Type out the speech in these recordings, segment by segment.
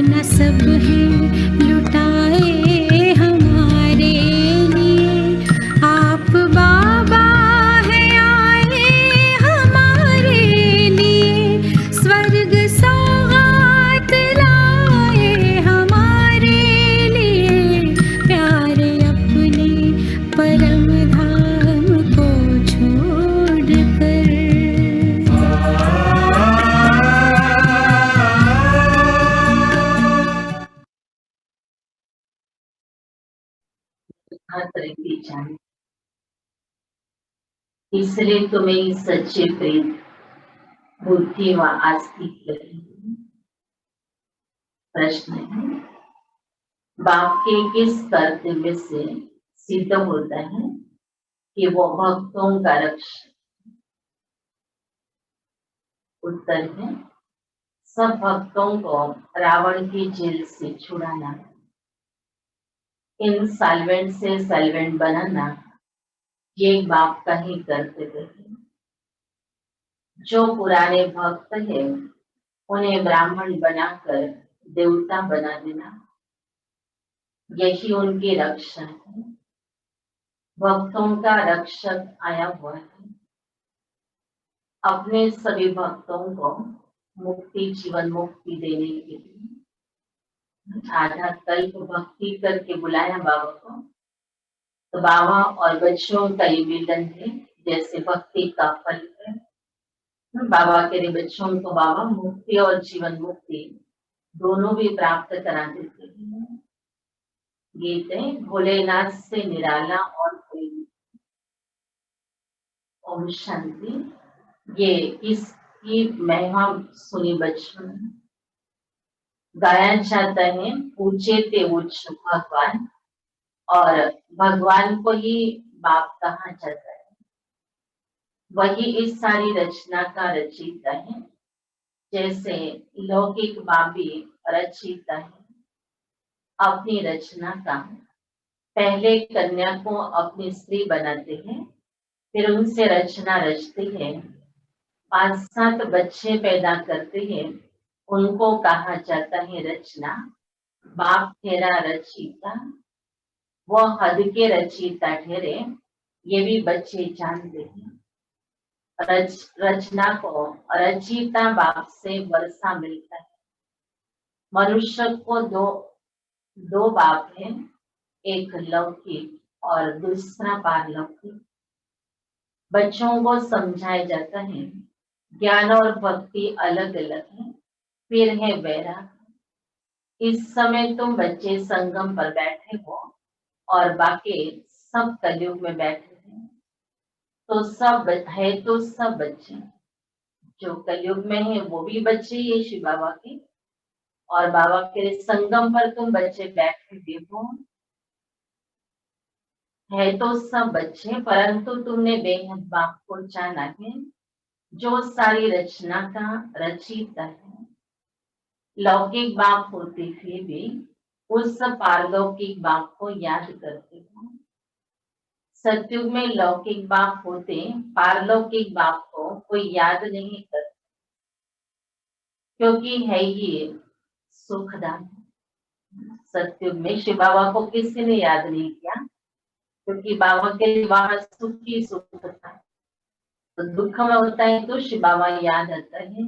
न सब हैं लुटाए हमारे लिए, आप बाबा हैं आए हमारे लिए, स्वर्ग सौगात लाए हमारे लिए, प्यारे अपने परम धाम को छोड़कर। प्रीति जाने, इसलिए तुम्हें सच्चे प्रेम बुद्धि व आस्तिक लगी। प्रश्न है, बाप के किस कर्तव्य से सिद्ध होता है कि वो भक्तों का रक्षक? उत्तर है, सब भक्तों को रावण की जेल से छुड़ाना, इन साल्वेंट से सॉल्वेंट बनाना, ये बाप का ही कर्तव्य है। जो पुराने भक्त हैं उन्हें ब्राह्मण बनाकर देवता बना देना, यही उनकी रक्षा है। भक्तों का रक्षक आया हुआ है, अपने सभी भक्तों को मुक्ति, जीवन मुक्ति देने के लिए आधा कल्प भक्ति करके बुलाया बाबा को। तो बाबा और बच्चों का ये मिलन है, जैसे भक्ति का फल है। बाबा के बच्चों को बाबा मुक्ति और जीवन मुक्ति दोनों भी प्राप्त करा देते हैं। गीत है, भोलेनाथ से निराला और कोई नहीं। ओम शांति। ये इसकी महिमा सुनी बच्चों ने। गाया जाता है, पूछे थे उच्च भगवान, और भगवान को ही बाप कहा जाता है। वही इस सारी रचना का रचयिता है, जैसे लौकिक बाप भी रचयिता है अपनी रचना का। पहले कन्या को अपनी स्त्री बनाते हैं, फिर उनसे रचना रचते हैं, 5-7 बच्चे पैदा करते हैं, उनको कहा जाता है रचना। बाप ठहरा रचयिता, वह हद के रचयिता ठहरे, ये भी बच्चे जानते हैं। रचना को रचयिता बाप से वर्षा मिलता है। मनुष्य को दो बाप है, एक लौकिक और दूसरा पारलौकिक। बच्चों को समझाया जाता है, ज्ञान और भक्ति अलग अलग है, फिर है वैराग। इस समय तुम बच्चे संगम पर बैठे हो और बाकी सब कलयुग में बैठे हैं। तो सब बच्चे जो कलयुग में है वो भी बच्चे ये शिव बाबा के, और बाबा के संगम पर तुम बच्चे बैठे देखो, है तो सब बच्चे, परंतु तुमने बेहद बाप को जाना है, जो सारी रचना का रचयिता है। लौकिक बाप होते हुए भी उस पारलौकिक बाप को याद करते हो। सतयुग में लौकिक बाप होते, पारलौकिक बाप को कोई याद नहीं करता, क्योंकि है ये सुखदान। सतयुग में शिव बाबा को किसी ने याद नहीं किया, क्योंकि बाबा के वहां सुख ही सुख था। तो दुख में होता है तो शिव बाबा याद आता है।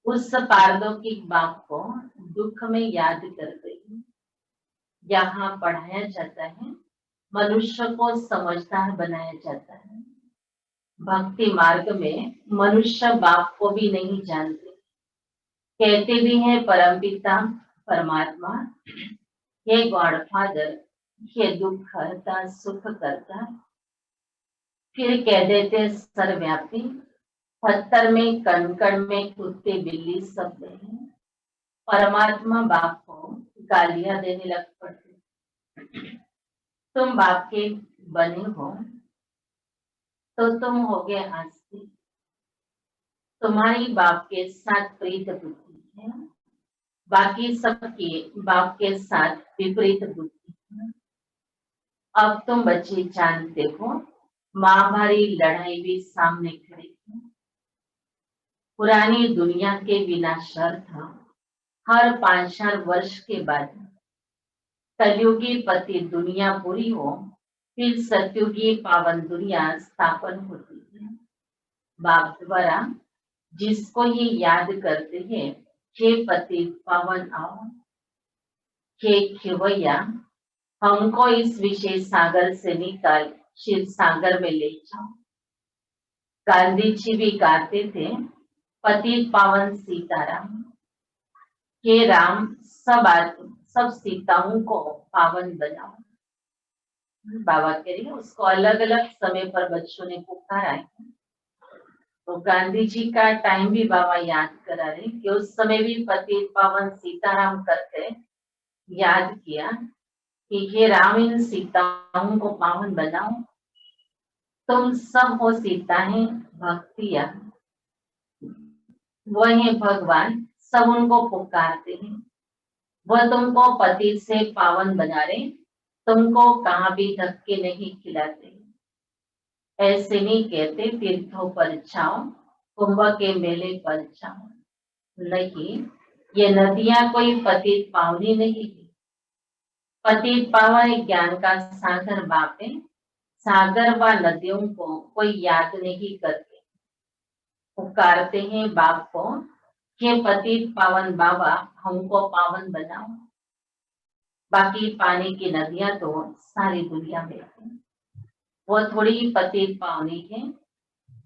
उस पारलौकिक बाप को दुख में याद करते हैं। यहाँ पढ़ाया जाता है, मनुष्य को समझदार बनाया जाता है। भक्ति मार्ग में मनुष्य बाप को भी नहीं जानते, कहते भी हैं परमपिता परमात्मा, ये गॉडफादर, ये दुख करता सुख करता, फिर कह देते सर्वव्यापी, पत्थर में कंकड़ में कुत्ते बिल्ली सब हैं। परमात्मा बाप को गालियां देने लग पड़ते। तुम बाप के बने हो तो तुम हो गए आस्तिक, तुम्हारी बाप के साथ प्रीत बुद्धि है, बाकी सबके बाप के साथ विपरीत बुद्धि है। अब तुम बच्चे जानते हो, महाभारी लड़ाई भी सामने खड़ी है। पुरानी दुनिया के विनाशर था, हर 5-4 वर्ष के बाद कलयुगी पति दुनिया पूरी हो, फिर सतयुगी पावन दुनिया स्थापन होती है। बाप द्वारा जिसको ये याद करते हैं, हे पति पावन आओ, हे खिवैया हमको इस विशेष सागर से निकाल शिव सागर में ले जाओ। गांधी जी भी गाते थे, पति पावन सीताराम, हे राम सब सीताओं को पावन बनाओ। बाबा कह रही है उसको अलग अलग समय पर बच्चों ने पुकारा है। तो गांधी जी का टाइम भी बाबा याद करा रहे कि उस समय भी पति पावन सीताराम करके याद किया कि हे राम इन सीताओं को पावन बनाओ। तुम सब हो सीताएं भक्तिया, वही भगवान सब उनको पुकारते हैं। वह तुमको पति से पावन बना रहे, तुमको कहाँ भी धक्के नहीं खिलाते। ऐसे नहीं कहते तीर्थों पर जाओ, कुंभ के मेले पर जाओ। नहीं, ये नदियां कोई पतित पावनी नहीं है। पतित पावन एक ज्ञान का सागर बाप है। सागर व नदियों को कोई याद नहीं करते, पुकारते हैं बाप को, हे पतित पावन बाबा हमको पावन बनाओ। बाकी पानी की नदियां तो सारी दुनिया में है, वो थोड़ी पतित पावनी है।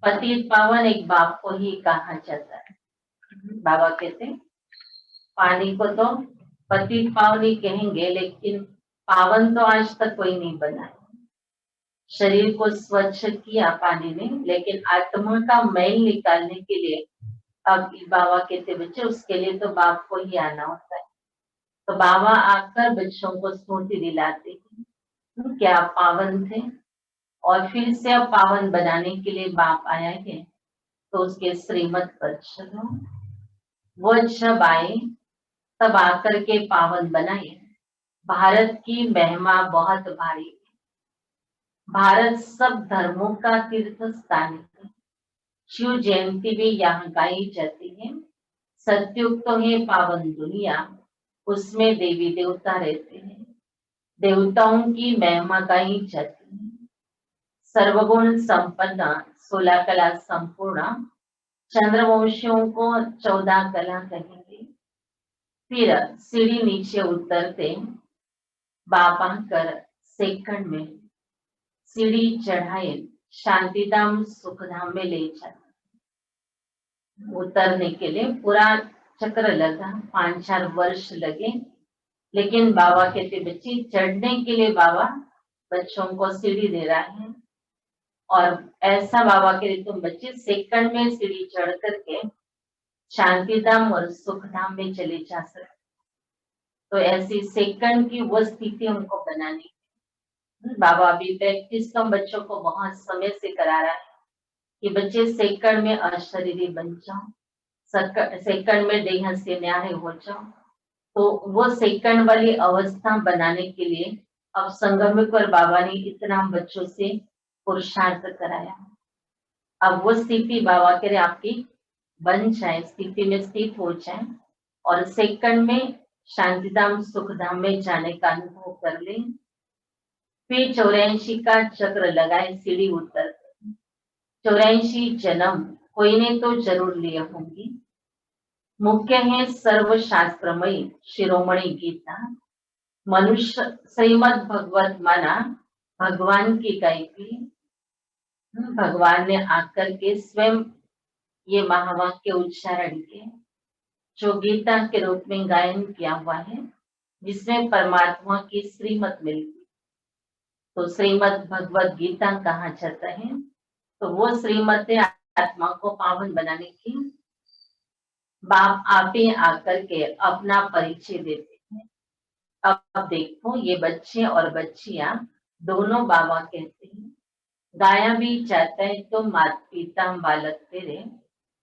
पतित पावन एक बाप को ही कहा जाता है। बाबा कहते पानी को तो पतित पावनी कहेंगे, लेकिन पावन तो आज तक कोई नहीं बना है। शरीर को स्वच्छ किया पानी ने, लेकिन आत्मा का मैल निकालने के लिए अब बाबा कहते बच्चे उसके लिए तो बाप को ही आना होता है। तो बाबा आकर बच्चों को स्मृति दिलाते हैं क्या पावन थे, और फिर से अब पावन बनाने के लिए बाप आया है, तो उसके श्रीमत पर चलो। वो जब आए तब आकर के पावन बनाए। भारत की महिमा बहुत भारी है। भारत सब धर्मों का तीर्थ स्थान है। शिव जयंती भी यहाँ गाई जाती है। सतयुग तो है पावन दुनिया, उसमें देवी देवता रहते हैं। देवताओं की महिमा गाई जाती है। सर्वगुण संपन्न 16 कला संपूर्ण, चंद्रवंशियों को 14 कला कहेंगे। फिर सीढ़ी नीचे उतरते बाबा कर सेकंड में सीढ़ी चढ़ाए शांतिधाम सुखधाम में ले जाते। उतरने के लिए पूरा चक्र लगा, 5-4 वर्ष लगे, लेकिन बाबा कहते बच्चे चढ़ने के लिए बाबा बच्चों को सीढ़ी दे रहा है। और ऐसा बाबा के तुम बच्चे सेकंड में सीढ़ी चढ़ करके शांतिधाम और सुखधाम में चले जा सकते। तो ऐसी सेकंड की वो स्थिति उनको बनानी। बाबा अभी प्रैक्टिस तो बच्चों को बहुत समय से करा रहा है कि बच्चे सेकंड में अशरीरी बन जाओ, सेकंड में देह से न्याय हो जाओ। तो वो सेकंड वाली अवस्था बनाने के लिए अब संगम पर बाबा ने इतना बच्चों से पुरुषार्थ कराया। अब वो स्थिति बाबा के लिए आपकी बन जाए, स्थिति में स्थित हो जाए, और सेकंड में शांतिधाम सुखधाम में जाने का अनुभव कर ले। फिर 84 का चक्र लगाए, सीढ़ी उतर 84 जन्म कोई ने तो जरूर लिए होंगे। मुख्य है सर्वशास्त्रमयी शिरोमणि गीता। मनुष्य श्रीमद भगवत माना भगवान की गायकी। भगवान ने आकर के स्वयं ये महावाक्य उच्चारण किए, जो गीता के रूप में गायन किया हुआ है, जिसमें परमात्मा की श्रीमत मिलती। तो श्रीमद भगवत गीता कहा जाता है। तो वो श्रीमत आत्मा को पावन बनाने की बाप आप ही आकर के अपना परिचय देते हैं। अब देखो ये बच्चे और बच्चियां दोनों बाबा कहते हैं, गाया भी जाता है तो माता पिता बालक तेरे,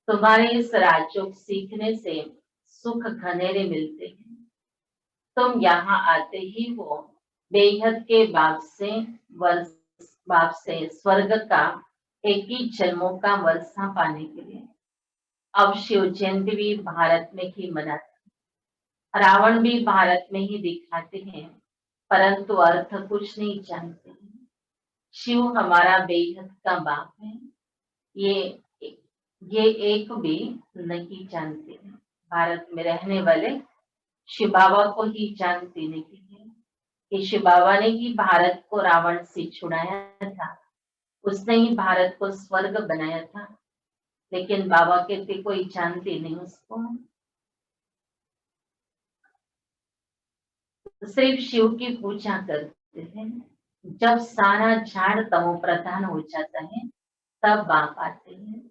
तुम्हारे इस राजयोग सीखने से सुख घनेरे मिलते हैं। तुम यहाँ आते ही हो बेहद के बाप से स्वर्ग का एक ही जन्मों का वर्षा पाने के लिए। अब शिव जयंती भी भारत में ही मनाते, रावण भी भारत में ही दिखाते हैं, परंतु अर्थ कुछ नहीं जानते हैं। शिव हमारा बेहद का बाप है, ये ये एक भी नहीं जानते हैं। भारत में रहने वाले शिव बाबा को ही जानते नहीं है कि शिव बाबा ने ही भारत को रावण से छुड़ाया था, उसने ही भारत को स्वर्ग बनाया था, लेकिन बाबा कहते कोई जानते नहीं उसको। सिर्फ शिव की पूजा करते हैं। जब सारा झाड़ तमो प्रधान हो जाता है तब बाप आते हैं।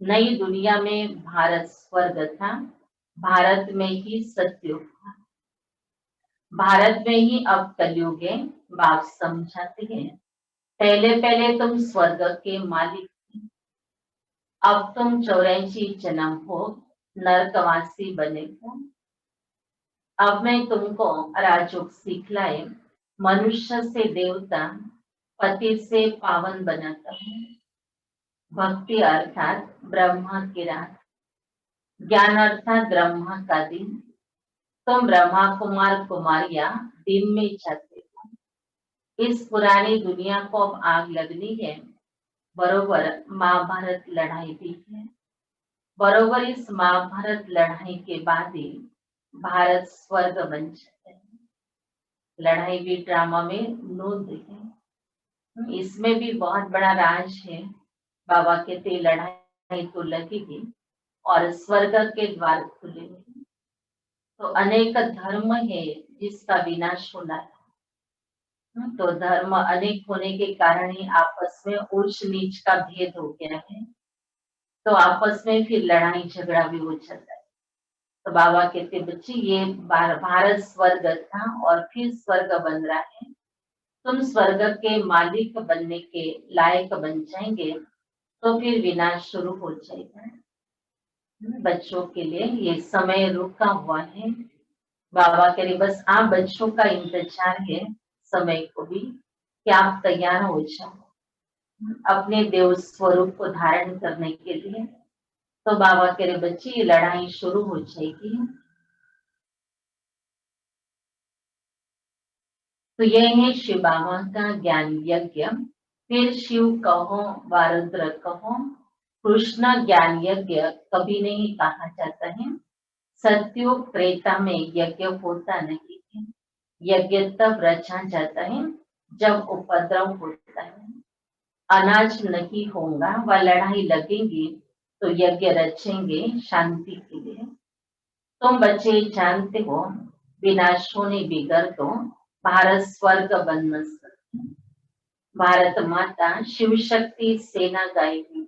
नई दुनिया में भारत स्वर्ग था, भारत में ही सत्युग था, भारत में ही अब कलयुग है। बाप समझाते हैं पहले पहले तुम स्वर्ग के मालिक थे, अब तुम 84 जन्म हो नरकवासी बने हो। अब मैं तुमको राजयोग सिखलाए, मनुष्य से देवता, पति से पावन बनाता हूँ। भक्ति अर्थात ब्रह्मा की रात, ज्ञान अर्थात ब्रह्मा का दिन। तुम ब्रह्मा कुमार कुमारियां दिन में जाते हो। इस पुरानी दुनिया को अब आग लगनी है। बरोबर महाभारत लड़ाई भी है। बरोबर इस महाभारत लड़ाई के बाद ही भारत स्वर्ग बन जाता है। लड़ाई भी ड्रामा में नोंद है, इसमें भी बहुत बड़ा राज है। बाबा कहते लड़ाई तो लगेगी और स्वर्ग के द्वार खुलेंगे। तो अनेक धर्म है जिसका विनाश होना है। तो धर्म अनेक होने के कारण ही आपस में ऊंच नीच का भेद हो गया है, तो आपस में फिर लड़ाई झगड़ा भी हो जाता है। तो बाबा कहते बच्चे ये भारत स्वर्ग था और फिर स्वर्ग बन रहा है। तुम स्वर्ग के मालिक बनने के लायक बन जाएंगे तो फिर विनाश शुरू हो जाएगा। बच्चों के लिए ये समय रुका हुआ है। बाबा कह रहे बस आप बच्चों का इंतजार है समय को भी कि आप तैयार हो जाओ अपने देव स्वरूप को धारण करने के लिए। तो बाबा कह रहे बच्चे ये लड़ाई शुरू हो जाएगी। तो यह है शिव बाबा का ज्ञान यज्ञ। फिर शिव कहो व रुद्र कहो, कृष्ण ज्ञान यज्ञ कभी नहीं कहा जाता है। सत्युग त्रेता में यज्ञ होता नहीं है। यज्ञ तब रचा जाता है जब उपद्रव होता है, अनाज नहीं होगा व लड़ाई लगेगी तो यज्ञ रचेंगे शांति के लिए। तुम बच्चे जानते हो विनाश होने बिगर तो भारत स्वर्ग बन न सकता। भारत माता शिव शक्ति सेना गाएगी,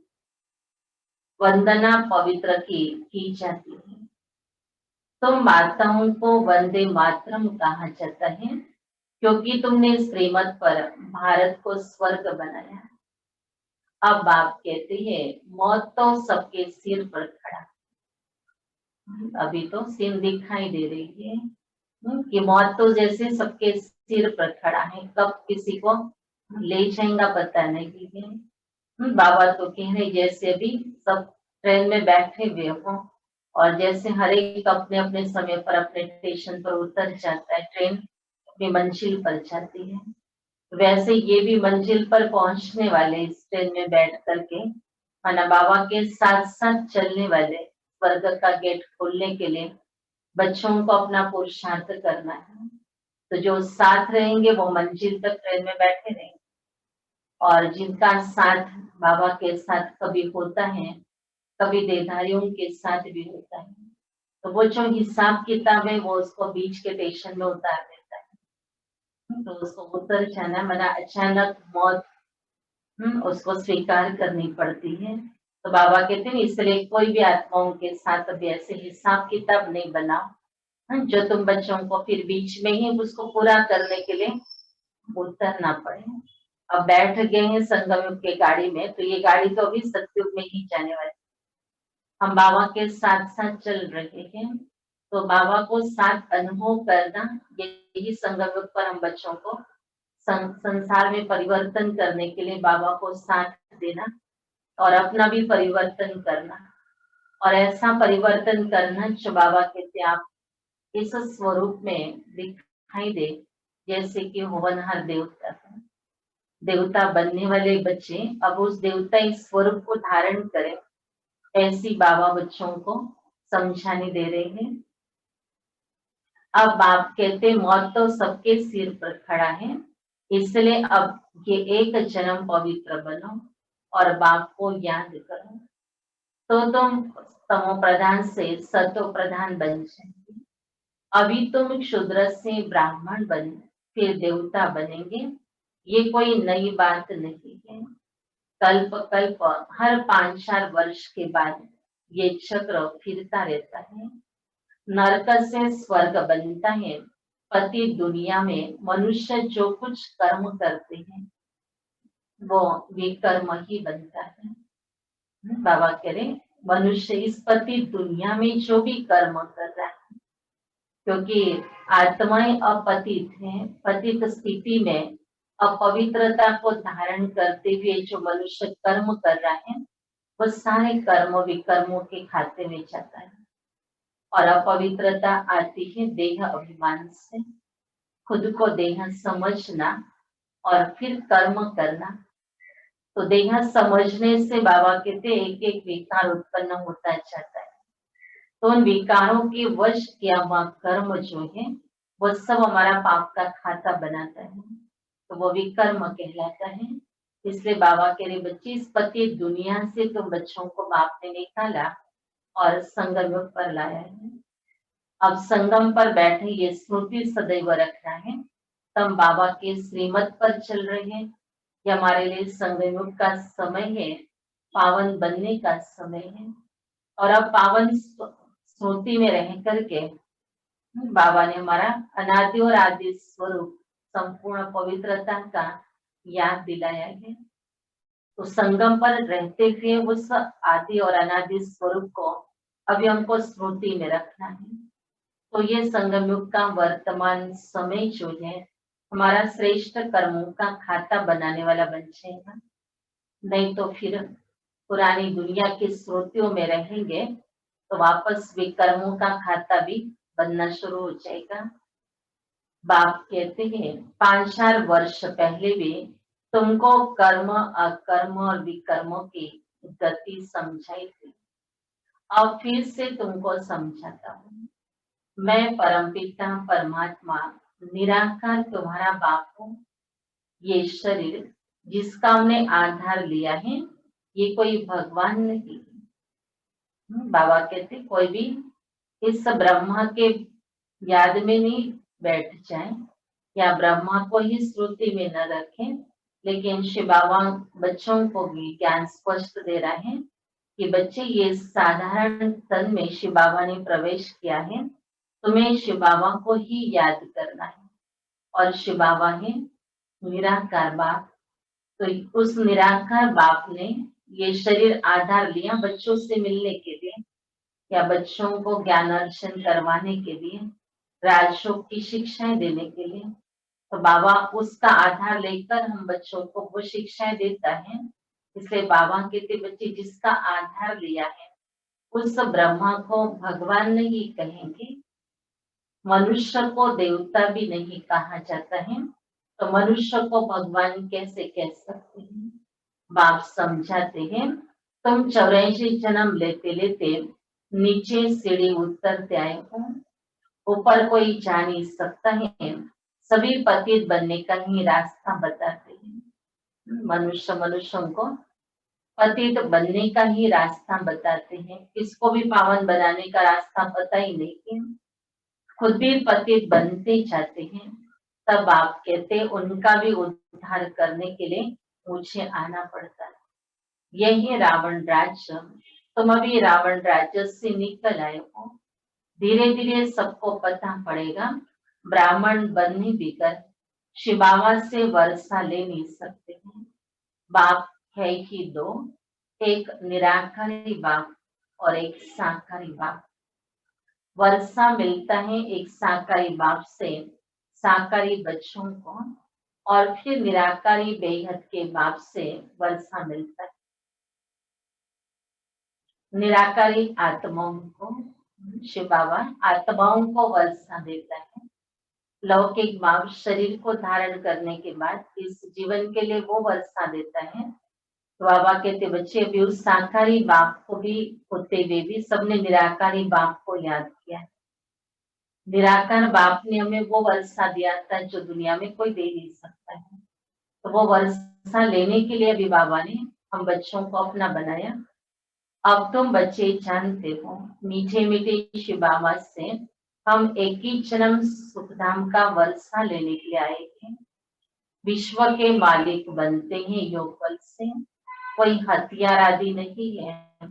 वंदना पवित्र की जाती है। तुम माताओं को वंदे मातरम कहा जाता है क्योंकि तुमने श्रीमत पर भारत को स्वर्ग बनाया। अब बाप कहते हैं मौत तो सबके सिर पर खड़ा। अभी तो सिर दिखाई दे रही है कि मौत तो जैसे सबके सिर पर खड़ा है, कब किसी को ले जाएगा पता नहीं है। बाबा तो कह रहे जैसे अभी सब ट्रेन में बैठे हुए हो और जैसे हर एक अपने अपने समय पर अपने स्टेशन पर उतर जाता है, ट्रेन अपनी मंजिल पर जाती है, वैसे ये भी मंजिल पर पहुंचने वाले इस ट्रेन में बैठ करके माना बाबा के साथ साथ चलने वाले स्वर्ग का गेट खोलने के लिए बच्चों को अपना पुरुषार्थ करना है। तो जो साथ रहेंगे वो मंजिल तक ट्रेन में बैठे रहेंगे और जिनका साथ बाबा के साथ कभी होता है, कभी देहधारियों के साथ भी होता है, तो वो जो हिसाब किताब है वो उसको बीच के स्टेशन में उतार देता है। तो उसको उतर जाना मना अचानक मौत उसको स्वीकार करनी पड़ती है। तो बाबा कहते हैं इसलिए कोई भी आत्माओं के साथ अभी ऐसे हिसाब किताब नहीं बनाओ जो तुम बच्चों को फिर बीच में ही उसको पूरा करने के लिए उतरना पड़े। अब बैठ गए हैं संगम के गाड़ी में, तो ये गाड़ी तो अभी सतयुग में ही जाने वाली। हम बाबा के साथ साथ चल रहे हैं, तो बाबा को साथ अनुभव करना, यही संगम पर हम बच्चों को संसार में परिवर्तन करने के लिए बाबा को साथ देना और अपना भी परिवर्तन करना और ऐसा परिवर्तन करना जो बाबा कहते आप इस स्वरूप में दिखाई दे, जैसे कि होनहार देवता है। देवता बनने वाले बच्चे अब उस देवता इस स्वरूप को धारण करें, ऐसी बाबा बच्चों को समझाने दे रहे हैं। अब बाप कहते मौत तो सबके सिर पर खड़ा है, इसलिए अब ये एक जन्म पवित्र बनो और बाप को याद करो, तो तुम तमो प्रधान से सतो प्रधान बन जाएंगे। अभी तुम शूद्र से ब्राह्मण बने, फिर देवता बनेंगे, ये कोई नई बात नहीं है। कल्प कल्प हर 5-4 वर्ष के बाद ये चक्र फिरता रहता है। नरक से स्वर्ग बनता है। पति दुनिया में मनुष्य जो कुछ कर्म करते हैं वो विकर्म ही बनता है। बाबा कह रहे मनुष्य इस पति दुनिया में जो भी कर्म कर रहा है, क्योंकि आत्माएं अपतित हैं, पतित स्थिति में अपवित्रता को धारण करते हुए जो मनुष्य कर्म कर रहा है वो सारे कर्म विकर्मों के खाते में जाता है। और अपवित्रता आती है देह अभिमान से, खुद को देह समझना और फिर कर्म करना। तो देह समझने से बाबा कहते एक एक विकार उत्पन्न होता जाता है। तो उन विकारों के वश किया हुआ कर्म जो है वो सब हमारा पाप का खाता बनाता है, तो वो विकर्म कहलाता है। इसलिए बाबा कह रहे बच्चे इस पति दुनिया से तुम बच्चों को बाप ने निकाला और संगम पर लाया है। अब संगम पर बैठे ये स्मृति सदैव रखना है, तम बाबा के श्रीमत पर चल रहे हैं। ये हमारे लिए संगम का समय है, पावन बनने का समय है। और अब पावन स्मृति में रह करके बाबा ने हमारा अनादि और आदि स्वरूप संपूर्ण पवित्रता का याद दिलाया है। तो संगम पर रहते हुए उस आदि और अनादि स्वरूप को अभी हमको स्मृति में रखना है। तो ये संगम युग का वर्तमान समय जो है हमारा श्रेष्ठ कर्मों का खाता बनाने वाला बन जाएगा। नहीं तो फिर पुरानी दुनिया की स्मृतियों में रहेंगे तो वापस विकर्मों का खाता भी बनना शुरू हो जाएगा। बाप कहते हैं 5-4 वर्ष पहले भी तुमको कर्म अकर्म और विकर्मों की गति समझाई थी, अब फिर से तुमको समझाता हूँ। मैं परमपिता परमात्मा निराकार तुम्हारा बाप हूँ। ये शरीर जिसका हमने आधार लिया है ये कोई भगवान नहीं है। बाबा कहते कोई भी इस ब्रह्मा के याद में नहीं बैठ जाए या ब्रह्मा को ही श्रुति में न रखें, लेकिन शिव बाबा बच्चों को भी ज्ञान स्पष्ट दे रहा है कि बच्चे ये साधारण तन में शिव बाबा ने प्रवेश किया है, तुम्हें शिव बाबा को ही याद करना है। और शिव बाबा है निराकार बाप, तो उस निराकार बाप ने ये शरीर आधार लिया बच्चों से मिलने के लिए या बच्चों को ज्ञान अर्जन करवाने के लिए, राजयोग की शिक्षाएं देने के लिए। तो बाबा उसका आधार लेकर हम बच्चों को वो शिक्षाएं देता है। इसलिए बाबा कहते बच्चे जिसका आधार लिया है उस ब्रह्मा को भगवान नहीं कहेंगे, मनुष्य को देवता भी नहीं कहा जाता है, तो मनुष्य को भगवान कैसे कह सकते हैं। बाप समझाते हैं तुम 84 जन्म लेते लेते नीचे सीढ़ी उतरते आए हो, ऊपर कोई जा नहीं सकता है। सभी पतित बनने का ही रास्ता बताते हैं। मनुष्यों को पतित बनने का ही रास्ता बताते हैं, किसको भी पावन बनाने का रास्ता पता ही नहीं है, खुद भी पतित बनते जाते हैं। तब आप कहते उनका भी उद्धार करने के लिए मुझे आना पड़ता है। यही रावण राज्य, तुम अभी रावण राज्य से निकल आए हो। धीरे धीरे सबको पता पड़ेगा ब्राह्मण बनने बिगर शिव बाबा से वर्षा ले नहीं सकते हैं। बाप है ही दो, एक निराकारी बाप और एक साकारी बाप। वर्षा मिलता है एक साकारी बाप से साकारी बच्चों को, और फिर निराकारी बेहद के बाप से वर्षा मिलता है निराकारी आत्माओं को। शिव बाबा आत्माओं को वर्षा देता है। लौकिक भाव शरीर को धारण करने के बाद इस जीवन के लिए वो वर्षा देता है। तो बाबा कहते बच्चे अभी उस साकारी बाप को भी होते हुए भी सबने निराकारी बाप को याद किया। निराकार बाप ने हमें वो वर्षा दिया था जो दुनिया में कोई दे नहीं सकता है। तो वो वर्षा लेने के लिए भी बाबा ने हम बच्चों को अपना बनाया। अब तुम बच्चे जानते हो मीठे मीठे शिव बाबा से हम एक ही जन्म सुखधाम का वर्षा लेने के लिए आए थे। विश्व के मालिक बनते हैं योग बल से, कोई हथियार आदि नहीं है।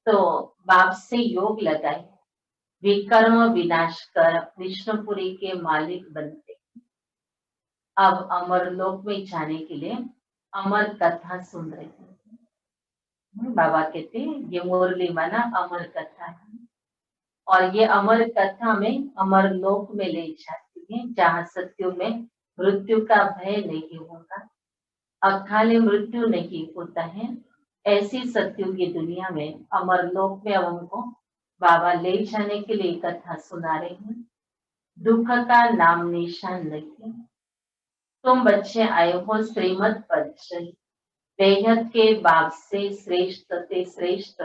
तो बाप से योग लगाए, विकर्म विनाश कर विष्णुपुरी के मालिक बनते। अब अमर लोक में जाने के लिए अमर कथा सुन रहे हैं। बाबा कहते हैं ये मुरली माना अमर कथा है, और ये अमर कथा में अमर लोक में ले जाती है, जहाँ सत्युग में मृत्यु का भय नहीं होगा, अकाले मृत्यु नहीं होता है। ऐसी सत्युग की दुनिया में अमर लोक में अब हमको बाबा ले जाने के लिए कथा सुना रहे हैं। दुख का नाम निशान नहीं। तुम बच्चे आए हो श्रीमद पद से, बेहद के बाप से श्रेष्ठ से श्रेष्ठ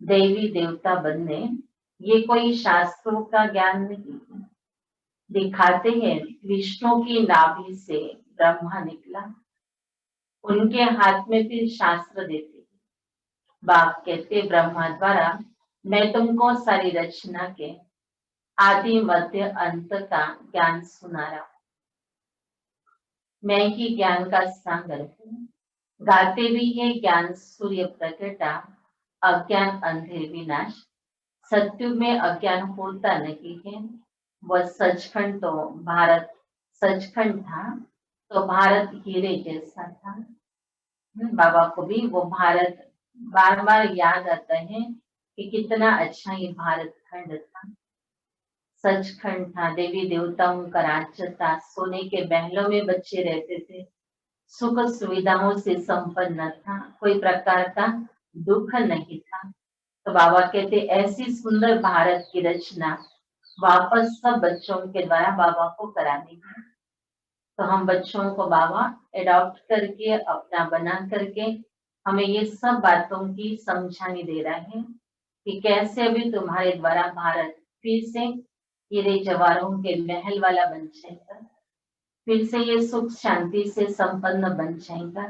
देवी देवता बनने। ये कोई शास्त्रों का ज्ञान नहीं है। दिखाते हैं विष्णु की नाभि से ब्रह्मा निकला, उनके हाथ में फिर शास्त्र देते हैं। बाप कहते ब्रह्मा द्वारा मैं तुमको सारी रचना के आदि मध्य अंत का ज्ञान सुना रहा हूं। मैं ही ज्ञान का सागर हूँ। गाते भी है ज्ञान सूर्य प्रकटा, अज्ञान अंधेर विनाश। सत्युग में अज्ञान होता नहीं है। वह सचखंड तो भारत सचखंड था, तो भारत हीरे जैसा था। बाबा को भी वो भारत बार बार याद आता है कि कितना अच्छा ये भारत खंड था, सचखंड था। देवी देवताओं का राज्य था, सोने के महलों में बच्चे रहते थे, सुख सुविधाओं से संपन्न था, कोई प्रकार का दुख नहीं था। तो बाबा कहते ऐसी सुंदर भारत की रचना वापस सब बच्चों के द्वारा बाबा को करानी है। तो हम बच्चों को बाबा एडॉप्ट करके अपना बना करके हमें ये सब बातों की समझानी दे रहा है कि कैसे अभी तुम्हारे द्वारा भारत फिर से हीरे जवाहरों के महल वाला बन जाएगा, फिर से ये सुख शांति से संपन्न बन जाएगा।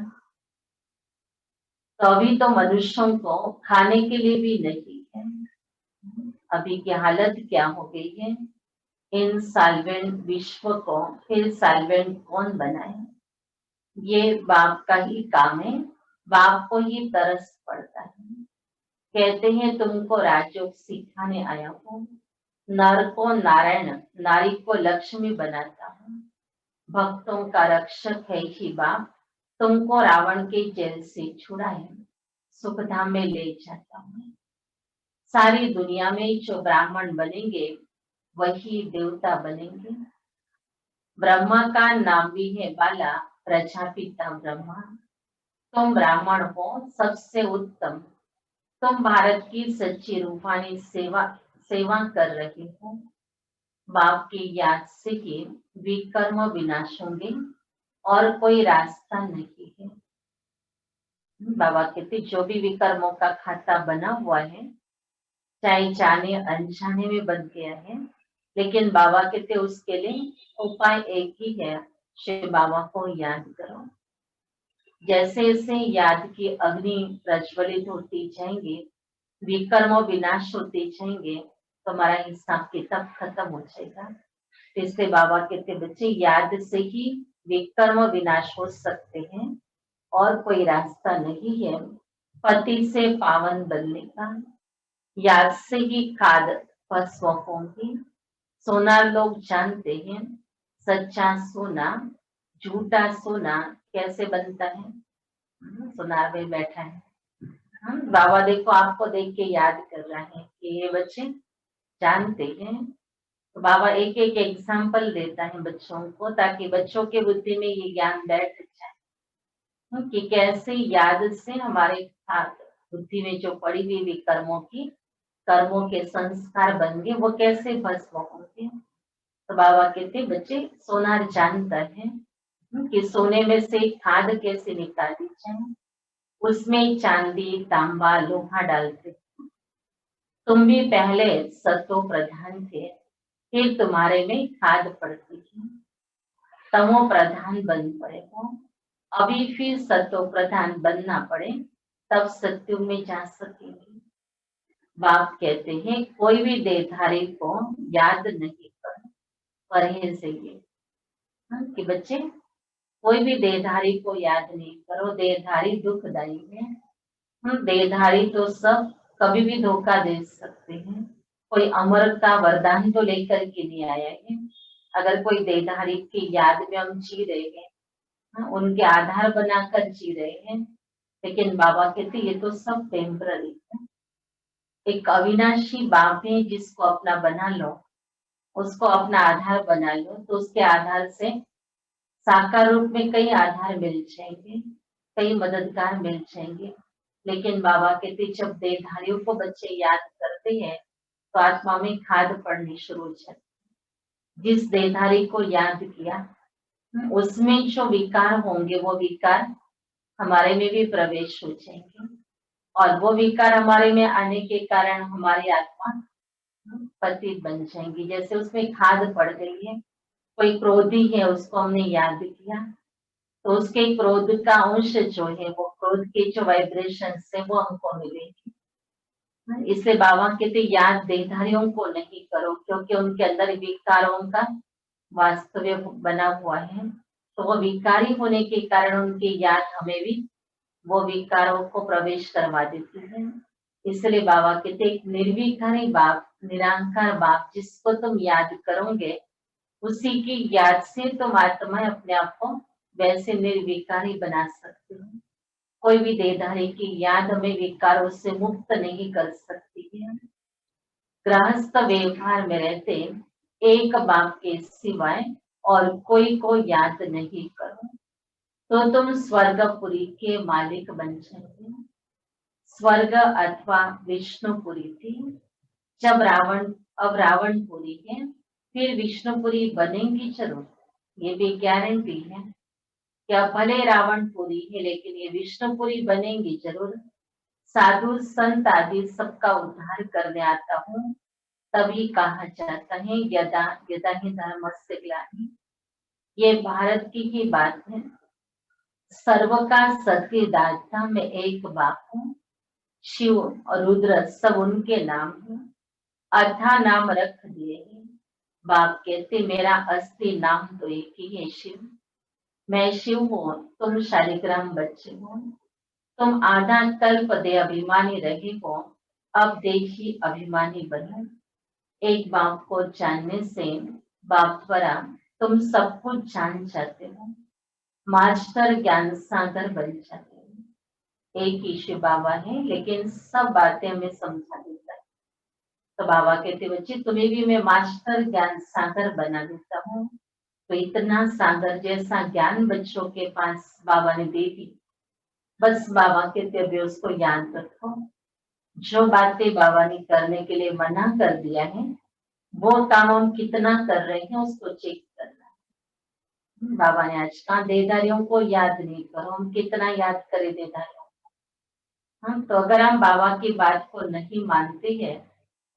तो अभी तो मनुष्यों को खाने के लिए भी नहीं है। अभी की हालत क्या हो गई है, इन साल्वेंट विश्व को फिर साल्वेंट कौन बनाए, ये बाप का ही काम है। बाप को ही तरस पड़ता है। कहते हैं तुमको राजयोग सिखाने आया हूँ, नर को नारायण नारी को लक्ष्मी बनाता हूँ। भक्तों का रक्षक है ही बाप, तुमको रावण के जेल से छुड़ाए सुखधाम में ले जाता हूँ। सारी दुनिया में जो ब्राह्मण बनेंगे वही देवता बनेंगे। ब्रह्मा का नाम भी है बाला, प्रजापिता ब्रह्मा। तुम ब्राह्मण हो सबसे उत्तम, तुम भारत की सच्ची रूहानी सेवा कर रहे हो। बाप की याद से ही विकर्म विनाश होंगे और कोई रास्ता नहीं है। बाबा कहते जो भी विकर्मों का खाता बना हुआ है, चाहे जाने अनजाने में बन गया है, लेकिन बाबा कहते उसके लिए उपाय एक ही है, शिव बाबा को याद करो। जैसे जैसे याद की अग्नि प्रज्वलित होती जाएंगे, विकर्म विनाश होते जाएंगे, तो हमारा हिसाब किताब खत्म हो जाएगा। इससे बाबा कहते बच्चे याद से ही विकर्म विनाश हो सकते हैं और कोई रास्ता नहीं है पति से पावन बनने का। याद से ही खाद फसव होंगी। सोना लोग जानते हैं, सच्चा सोना झूठा सोना कैसे बनता है। सोनार में बैठा है, बाबा देखो आपको देख के याद कर रहा है कि ये बच्चे जानते हैं। तो बाबा एक एक एग्जाम्पल देता है बच्चों को, ताकि बच्चों के बुद्धि में ये ज्ञान बैठ जाए कि कैसे याद से हमारे बुद्धि में जो पड़ी हुई विकर्मों की कर्मों के संस्कार बन गए, वो कैसे भस्म होंगे। तो बाबा कहते बच्चे सोनार जानता है कि सोने में से खाद कैसे निकाली जाए, उसमें चांदी तांबा लोहा डालते। तुम भी पहले सतो प्रधान थे, फिर तुम्हारे में खाद पड़ती है, तमो प्रधान बन पड़े हो, अभी फिर सतो प्रधान बनना पड़े, तब सत्युग में जा सकेंगे। बाप कहते हैं कोई भी देहधारी को याद नहीं कर, परहेज से ये कि बच्चे कोई भी देहधारी को याद नहीं करो, देहधारी दुखदाई है। देहधारी तो सब कभी भी धोखा दे सकते हैं, कोई अमर का वरदान तो लेकर के नहीं आया है। अगर कोई देहधारी की याद में हम जी रहे हैं, उनके आधार बनाकर जी रहे हैं, लेकिन बाबा कहते ये तो सब टेम्पररी है। एक अविनाशी बाप है जिसको अपना बना लो, उसको अपना आधार बना लो, तो उसके आधार से साकार रूप में कई आधार मिल जाएंगे, कई मददगार मिल जाएंगे। लेकिन बाबा कहते जब देहधारियों को बच्चे याद करते हैं तो आत्मा में खाद पड़नी शुरू हो जाती है। जिस देहधारी को याद किया उसमें जो विकार होंगे वो विकार हमारे में भी प्रवेश हो जाएंगे, और वो विकार हमारे में आने के कारण हमारी आत्मा पतित बन जाएंगी। जैसे उसमें खाद पड़ गई है, कोई क्रोधी है उसको हमने याद किया, तो उसके क्रोध का अंश जो है वो क्रोध के जो वाइब्रेशन है वो हमको मिलेगी। इसलिए बाबा कहते याद देहधारियों को नहीं करो, क्योंकि उनके अंदर विकारों का वास्तविक बना हुआ है, तो वो विकारी होने के कारण उनकी याद हमें भी वो विकारों को प्रवेश करवा देती है। इसलिए बाबा कहते एक निर्विकारी बाप, निरांकार बाप जिसको तुम याद करोगे, उसी की याद से तुम आत्मा अपने आप को वैसे निर्विकारी बना सकते हो। कोई भी देहधारी की याद हमें विकारों से मुक्त नहीं कर सकती है। गृहस्थ व्यवहार में रहते एक बाप के सिवाय और कोई को याद नहीं करो, तो तुम स्वर्गपुरी के मालिक बन जाओगे। स्वर्ग अथवा विष्णुपुरी थी, जब अब रावणपुरी है, फिर विष्णुपुरी बनेंगी जरूर, ये भी गारंटी है। क्या भले रावणपुरी है लेकिन ये विष्णुपुरी बनेंगी जरूर। साधु संत आदि सबका उद्धार करने आता हूँ, तभी कहा जाता है यदा यदा ही धर्मस्य ग्लानि। ये भारत की ही बात है। सर्व का सत्य दाता में एक बाप हूँ, शिव और रुद्र सब उनके नाम है, अथा नाम रख दिए हैं। बाप कहते मेरा असली नाम तो एक ही है शिव। मैं शिव हूँ, तुम शालिग्राम बच्चे हो। तुम आधा कल्प दे अभिमानी रहे हो, अब देखी अभिमानी बनो। एक बाप को जानने से बाप द्वारा तुम सब कुछ जान जाते हो, मास्टर ज्ञान सागर बन जाते हो। एक ही शिव बाबा है लेकिन सब बातें हमें समझा देता है। तो बाबा कहते बच्चे तुम्हें भी मैं मास्टर ज्ञान सागर बना देता हूँ। तो इतना सागर जैसा ज्ञान बच्चों के पास बाबा ने दे दी, बस बाबा कहते अभी उसको याद रखो। जो बातें बाबा ने करने के लिए मना कर दिया है वो काम हम कितना कर रहे हैं उसको चेक करना है। बाबा ने आज कहा देहधारियों को याद नहीं करो, हम कितना याद करें देहधारियों को। तो अगर हम बाबा की बात को नहीं मानते हैं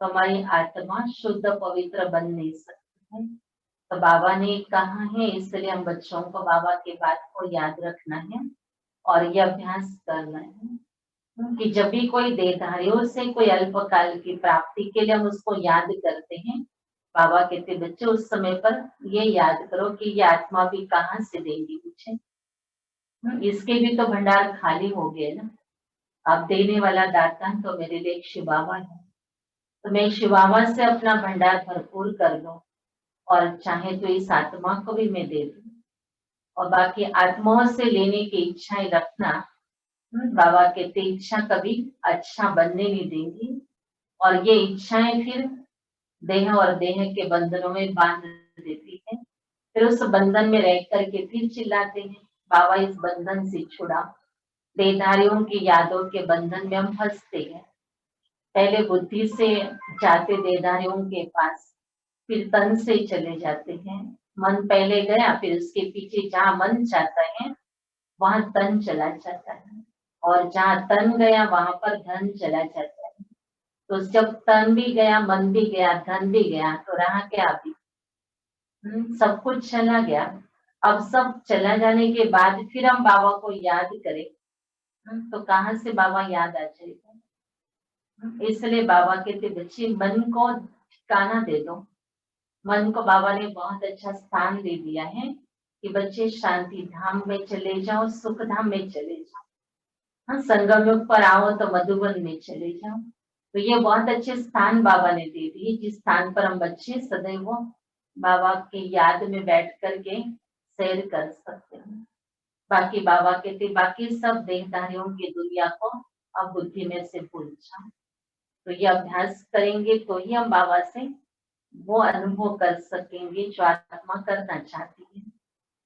तो हमारी आत्मा शुद्ध पवित्र बन नहीं सकती है। तो बाबा ने कहा है, इसलिए हम बच्चों को बाबा की बात को याद रखना है और ये अभ्यास करना है कि जब भी कोई देहधारियों से कोई अल्पकाल की प्राप्ति के लिए हम उसको याद करते हैं, बाबा कहते बच्चे उस समय पर ये याद करो कि ये आत्मा भी कहाँ से देंगी मुझे, इसके भी तो भंडार खाली हो गए ना। अब देने वाला दाता तो मेरे लिए शिव बाबा है, तो मैं शिव बाबा से अपना भंडार भरपूर कर लूं और चाहे तो इस आत्मा को भी मैं दे दूं। और बाकी आत्माओं से लेने की इच्छाएं रखना, बाबा कहते इच्छा कभी अच्छा बनने नहीं देंगी, और ये इच्छाएं फिर देह और देह के बंधनों में बांध देती है। फिर उस बंधन में रह करके फिर चिल्लाते हैं बाबा इस बंधन से छुड़ा। देहधारियों की यादों के बंधन में हम फंसते हैं। पहले बुद्धि से जाते देदारियों के पास, फिर तन से चले जाते हैं। मन पहले गया, फिर उसके पीछे जहाँ मन जाता है वहां तन चला जाता है, और जहाँ तन गया वहां पर धन चला जाता है। तो जब तन भी गया, मन भी गया, धन भी गया, तो रहा क्या अभी? सब कुछ चला गया। अब सब चला जाने के बाद फिर हम बाबा को याद करें, तो कहाँ से बाबा याद आ जाएगा? इसलिए बाबा कहते बच्चे मन को ठिकाना दे दो। मन को बाबा ने बहुत अच्छा स्थान दे दिया है कि बच्चे शांति धाम में चले जाओ, सुख धाम में चले जाओ। हाँ, संगम युग पर आओ तो मधुबन में चले जाओ। तो ये बहुत अच्छे स्थान बाबा ने दे दिए, जिस स्थान पर हम बच्चे सदैव बाबा की याद में बैठ करके सैर कर सकते हैं। बाकी बाबा कहते बाकी सब देहधारियों की दुनिया को अब बुद्धि में से भूल जाओ। तो ये अभ्यास करेंगे तो ही हम बाबा से वो अनुभव कर सकेंगे जो आत्मा करना चाहती है।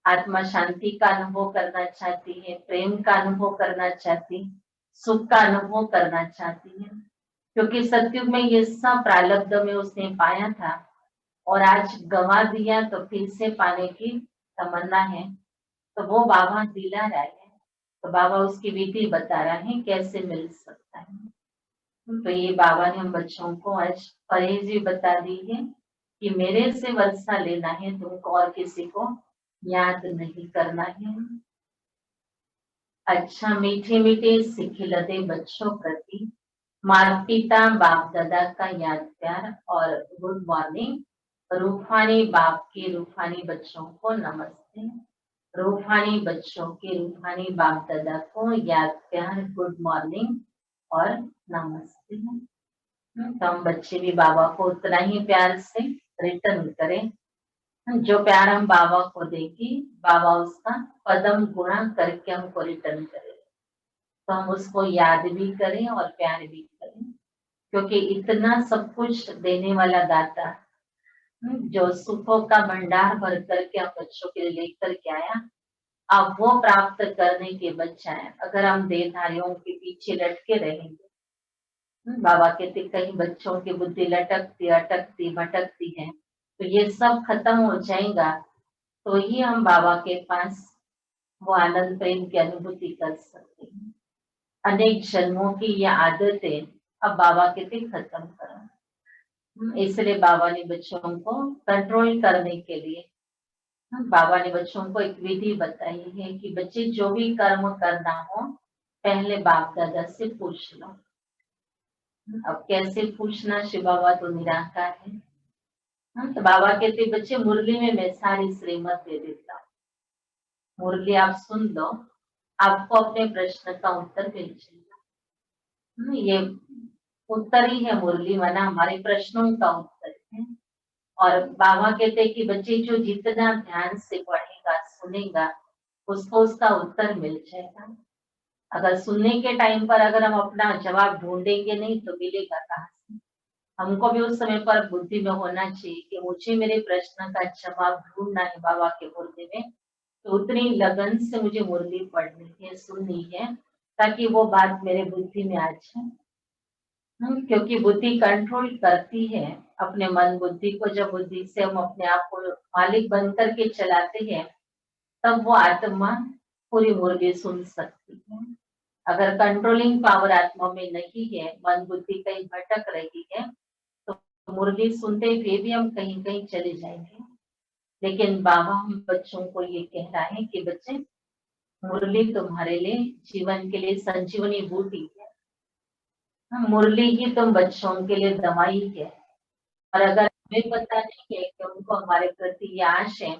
आत्मा शांति का अनुभव करना चाहती है, प्रेम का अनुभव करना चाहती है, सुख का अनुभव करना चाहती है। क्योंकि सतयुग में ये सब प्रारब्ध में उसने पाया था और आज गंवा दिया, तो फिर से पाने की तमन्ना है। तो वो बाबा दिला रहा है, तो बाबा उसकी विधि बता रहा है कैसे मिल सकता है। तो ये बाबा ने हम बच्चों को आज परहेज भी बता दी है कि मेरे से वर्षा लेना है, तुमको और किसी को याद नहीं करना है। अच्छा, मीठे मीठे सिखिलते बच्चों प्रति माता पिता बाप दादा का याद प्यार और गुड मॉर्निंग। रूहानी बाप के रूहानी बच्चों को नमस्ते। रूहानी बच्चों के रूहानी बाप दादा को याद प्यार, गुड मॉर्निंग और नमस्ते। तो हम बच्चे भी बाबा को उतना ही प्यार से रिटर्न करें। जो प्यार हम बाबा को देंगे, बाबा उसका पदम गुणा करके हमको रिटर्न करे। तो हम उसको याद भी करें और प्यार भी करें, क्योंकि इतना सब कुछ देने वाला दाता, जो सुखों का भंडार भर करके हम बच्चों के लिए लेकर के आया, अब वो प्राप्त करने के बजाय अगर हम देहधारियों के पीछे लटके रहेंगे, बाबा कहते कहीं बच्चों की बुद्धि लटकती अटकती भटकती है, तो ये सब खत्म हो जाएगा, तो ही हम बाबा के पास वो आनंद प्रेम की अनुभूति कर सकते हैं। अनेक जन्मों की ये आदतें अब बाबा कहते खत्म करो। इसलिए बाबा ने बच्चों को कंट्रोल करने के लिए बाबा ने बच्चों को एक विधि बताई है कि बच्चे जो भी कर्म करना हो पहले बाप दादा से पूछ लो। अब कैसे पूछना? शिव बाबा तो निराकार है। तो बाबा कहते बच्चे मुरली में मैं सारी श्रीमत दे देता हूँ, मुरली आप सुन लो, आपको अपने प्रश्न का उत्तर भेजेगा। ये उत्तर ही है मुरली, माना हमारे प्रश्नों का उत्तर है। और बाबा कहते हैं कि बच्चे जो जितना ध्यान से पढ़ेगा सुनेगा, उसको उसका उत्तर मिल जाएगा। अगर सुनने के टाइम पर अगर हम अपना जवाब ढूंढेंगे नहीं तो मिलेगा कहाँ से? हमको भी उस समय पर बुद्धि में होना चाहिए कि मुझे मेरे प्रश्न का जवाब ढूंढना है बाबा के मुरली में, तो उतनी लगन से मुझे मुरली पढ़नी है, सुननी है, ताकि वो बात मेरे बुद्धि में आ जाए। क्योंकि बुद्धि कंट्रोल करती है अपने मन बुद्धि को। जब बुद्धि से हम अपने आप को मालिक बन करके चलाते हैं, तब वो आत्मा पूरी मुरली सुन सकती है। अगर कंट्रोलिंग पावर आत्मा में नहीं है, मन बुद्धि कहीं भटक रही है, तो मुरली सुनते हुए भी हम कहीं कहीं चले जाएंगे। लेकिन बाबा हम बच्चों को ये कह रहा है कि बच्चे, मुरली तुम्हारे लिए जीवन के लिए संजीवनी बूटी है। मुरली ही तुम बच्चों के लिए दवाई है। और अगर हमें पता नहीं है कि उनको हमारे प्रति ये आश है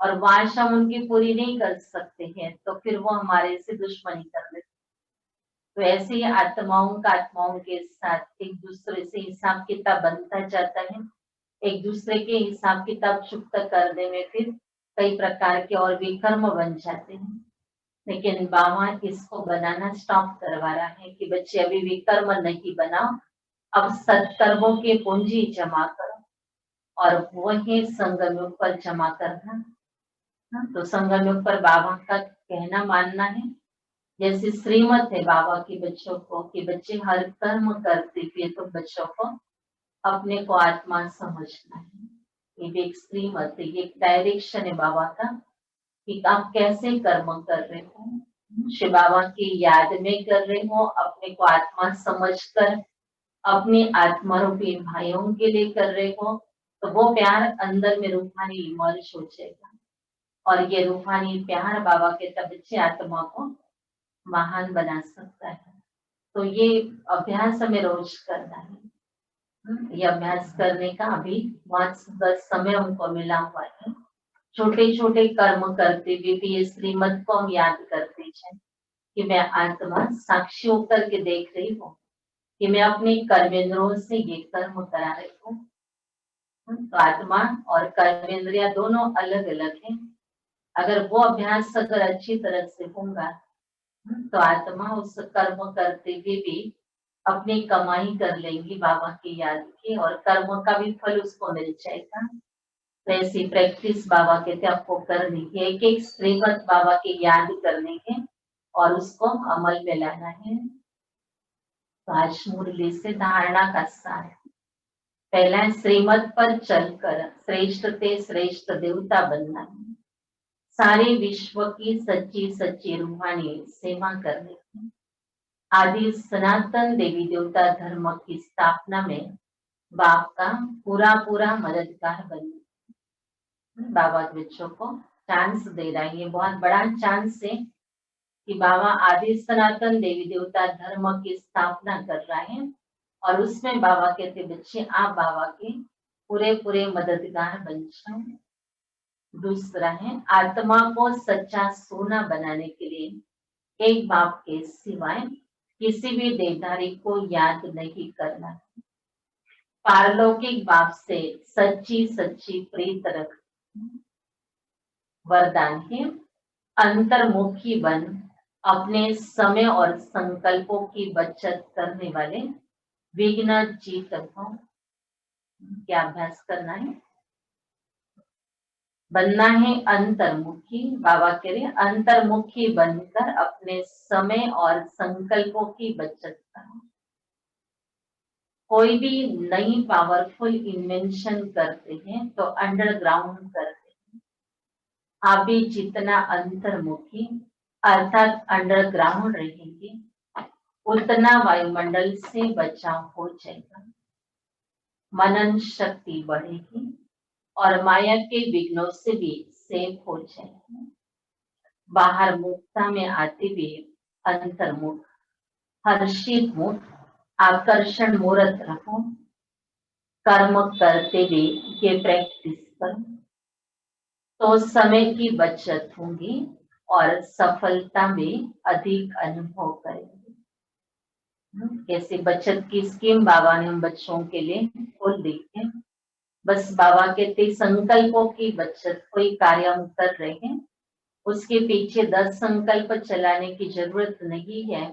और वो आश हम उनकी पूरी नहीं कर सकते हैं, तो फिर वो हमारे से दुश्मनी कर देते। तो ऐसे ही आत्माओं के साथ एक दूसरे से हिसाब किताब बनता जाता है। एक दूसरे के हिसाब किताब चुकता करने में फिर कई प्रकार के और भी कर्म बन जाते हैं। लेकिन बाबा इसको बनाना स्टॉप करवा रहा है कि बच्चे अभी भी कर्म नहीं बनाओ, अब सत्कर्मों की पूंजी जमा करो और वही संगम युग पर जमा करना। तो संगम युग पर बाबा का कहना मानना है जैसे श्रीमत है बाबा के बच्चों को कि बच्चे हर कर्म करते हुए तो बच्चों को अपने को आत्मा समझना है। ये भी एक श्रीमत है, ये एक डायरेक्शन है बाबा का कि आप कैसे कर्म कर रहे हो। शिव बाबा की याद में कर रहे हो, अपने को आत्मा समझकर अपने आत्मा रूपी भाइयों के लिए कर रहे हो, तो वो प्यार अंदर में रूहानी इमर्ज हो जाएगा। और ये रूहानी प्यार बाबा के तबच्चे आत्मा को महान बना सकता है। तो ये अभ्यास हमें रोज करना है। ये अभ्यास करने का अभी बहुत सुंदर समय हमको मिला हुआ है। छोटे छोटे कर्म करते हुए भी ये श्रीमत को हम याद करते हैं कि मैं आत्मा साक्षी होकर के देख रही हूँ कि मैं अपने कर्मेंद्रों से ये कर्म करा रही हूँ। तो आत्मा और कर्मेंद्रिया दोनों अलग अलग हैं। अगर वो अभ्यास अगर अच्छी तरह से होगा तो आत्मा उस कर्म करते हुए भी अपनी कमाई कर लेंगी बाबा की याद की, और कर्म का भी फल उसको मिल जाएगा। तो ऐसी प्रैक्टिस बाबा कहते आपको करनी है, एक एक श्रीमत बाबा की याद करने के और उसको अमल में लाना है। तो आज मुरली से धारणा का सार, पहला श्रीमत पर चलकर श्रेष्ठ ते श्रेष्ठ देवता बनना है। सारे विश्व की सच्ची सच्ची रूहानी सेवा करने की, आदि सनातन देवी देवता धर्म की स्थापना में बाप का पूरा पूरा मददगार बनना। बाबा बच्चों को चांस दे रहा है, ये बहुत बड़ा चांस है कि बाबा आदि सनातन देवी देवता धर्म की स्थापना कर रहा है, और उसमें बाबा कहते बच्चे आप बाबा के पूरे पूरे मददगार बन जाओ। दूसरा है आत्मा को सच्चा सोना बनाने के लिए एक बाप के सिवाय किसी भी देवधारी को याद नहीं करना। पारलौकिक बाप से सच्ची सच्ची प्रीत रख। वरदान है अंतर्मुखी बन अपने समय और संकल्पों की बचत करने वाले विघ्न जीत हो। क्या अभ्यास करना है? बनना है अंतर्मुखी। बाबा कह रहे अंतर्मुखी बनकर अपने समय और संकल्पों की बचत करो। कोई भी नई पावरफुल इन्वेंशन करते हैं तो अंडरग्राउंड करते हैं। आप भी जितना अंतर्मुखी अर्थात अंडरग्राउंड रहेंगे उतना वायुमंडल से बचाव हो जाएगा, मनन शक्ति बढ़ेगी और माया के विघ्नों से भी सेफ हो जाएगी। बाहर मुक्ता में आते हुए अंतर्मुख, हर्षित मुख, आकर्षण मूर्त रहो। कर्म करते हुए ये प्रैक्टिस करो तो समय की बचत होगी और सफलता में अधिक अनुभव करेंगे। कैसे बचत की स्कीम बाबा ने हम बच्चों के लिए खोल दी है। बस बाबा कहते संकल्पों की बचत, कोई कार्य हम कर रहे हैं उसके पीछे 10 संकल्प चलाने की जरूरत नहीं है।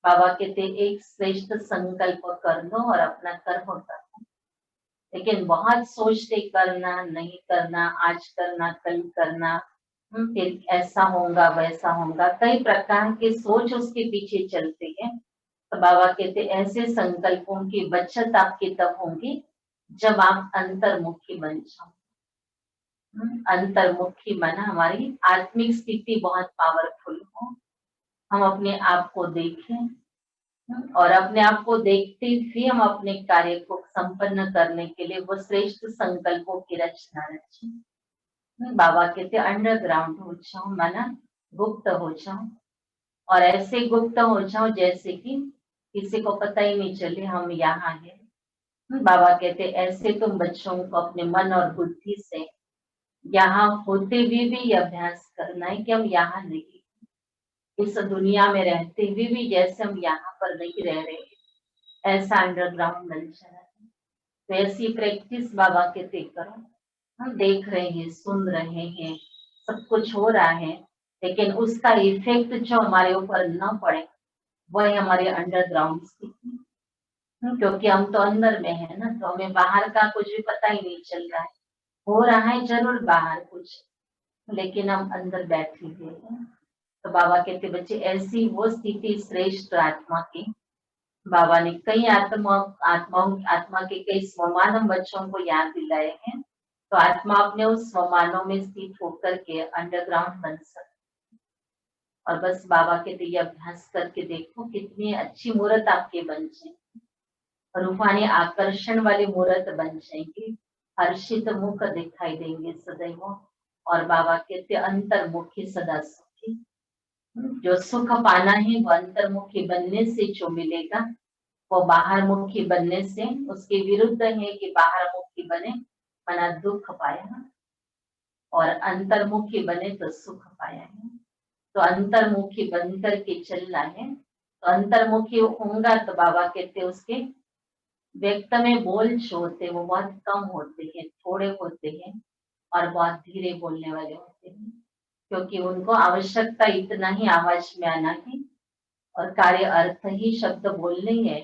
बाबा कहते एक श्रेष्ठ संकल्प कर लो और अपना कर्म कर लो। लेकिन बहुत सोचते करना नहीं करना, आज करना कल करना, फिर ऐसा होगा वैसा होगा, कई प्रकार के सोच उसके पीछे चलते हैं। तो बाबा कहते ऐसे संकल्पों की बचत आपकी तब होगी जब आप अंतर्मुखी बन जाओ। अंतर्मुखी बना हमारी आत्मिक स्थिति बहुत पावरफुल हो। हम अपने आप को देखें और अपने आप को देखते हुए हम अपने कार्य को संपन्न करने के लिए वो श्रेष्ठ संकल्पों की रचना रखें। बाबा कहते अंडरग्राउंड हो जाओ, माना गुप्त हो जाओ, और ऐसे गुप्त हो जाओ जैसे कि किसी को पता ही नहीं चले हम यहाँ हैं। बाबा कहते ऐसे तुम बच्चों को अपने मन और बुद्धि से यहाँ होते हुए भी ये अभ्यास करना है कि हम यहाँ नहीं, इस दुनिया में रहते हुए भी जैसे हम यहाँ पर नहीं रह रहे, ऐसा अंडरग्राउंड मिल जाना है। तो ऐसी प्रैक्टिस बाबा कहते करो। हम देख रहे हैं, सुन रहे हैं, सब कुछ हो रहा है, लेकिन उसका इफेक्ट जो हमारे ऊपर न पड़े वही हमारे अंडरग्राउंड स्थिति। क्योंकि हम तो अंदर में है ना, तो हमें बाहर का कुछ भी पता ही नहीं चल रहा है। हो रहा है जरूर बाहर कुछ, लेकिन हम अंदर बैठे हुए हैं। तो बाबा कहते बच्चे ऐसी वो स्थिति श्रेष्ठ आत्मा की, बाबा ने कई आत्मा के कई स्वमान हम बच्चों को याद दिलाए हैं। तो आत्मा अपने उस स्वमानों में स्थित होकर के अंडरग्राउंड बन सकती, और बस बाबा के दिए अभ्यास करके देखो कितनी अच्छी मूर्त आपके बन जाएगी, रूहानी आकर्षण वाली मूर्त बन जाएंगी, हर्षित मुख दिखाई देंगे सदैव, और बाबा कहते अंतर्मुखी सदा सुखी। जो सुख पाना है वो अंतर्मुखी बनने से जो मिलेगा, वो बाहर मुखी बनने से उसके विरुद्ध है कि बाहर मुखी बने मना दुख पाया, और अंतर्मुखी बने तो सुख पाया है। तो अंतर्मुखी बन करके चलना है। तो अंतर्मुखी होगा तो बाबा कहते उसके व्यक्त में बोल जो होते वो बहुत कम होते हैं, थोड़े होते हैं, और बहुत धीरे बोलने वाले होते हैं, क्योंकि उनको आवश्यकता इतना ही आवाज में आना है, और कार्य अर्थ ही शब्द बोलने है,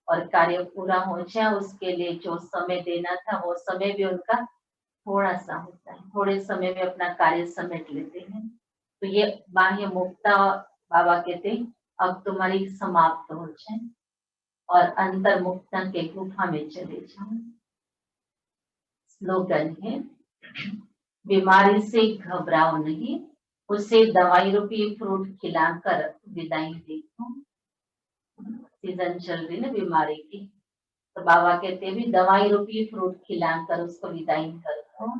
और कार्य पूरा हो जाए उसके लिए जो समय देना था वो समय भी उनका थोड़ा सा होता है, थोड़े समय में अपना कार्य समेट लेते हैं। तो ये बाह्य मुक्ता बाबा कहते अब तुम्हारी समाप्त हो जाए और अंतर मुक्ता के गुफा में चले जाओ। स्लोगन है बीमारी से घबराओ नहीं, उसे दवाई रूपी फ्रूट खिलाकर विदाई देखो। सीजन चल रही ना बीमारी की, तो बाबा कहते भी दवाई रूपी फ्रूट खिलाकर उसको विदाई कर दो।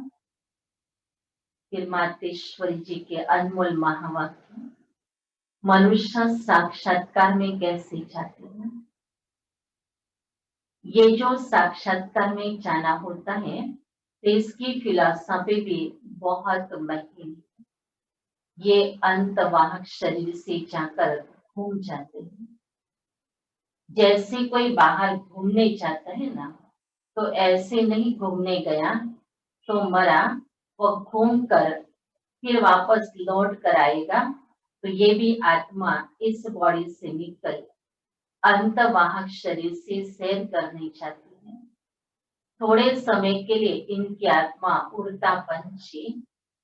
फिर मातेश्वरी जी के अनमोल महावाक्य, मनुष्य साक्षात्कार में कैसे जाते हैं। ये जो साक्षात्कार में जाना होता है तो इसकी फिलॉसफी भी बहुत महीन है। ये अंतवाहक शरीर से जाकर घूम जाते हैं। जैसे कोई बाहर घूमने जाता है ना, तो ऐसे नहीं घूमने गया तो मरा, वो घूम कर फिर वापस लौट कर आएगा। तो ये भी आत्मा इस बॉडी से निकल अंतवाहक शरीर से सैर करने जाती है। थोड़े समय के लिए इनकी आत्मा उड़ता पंछी,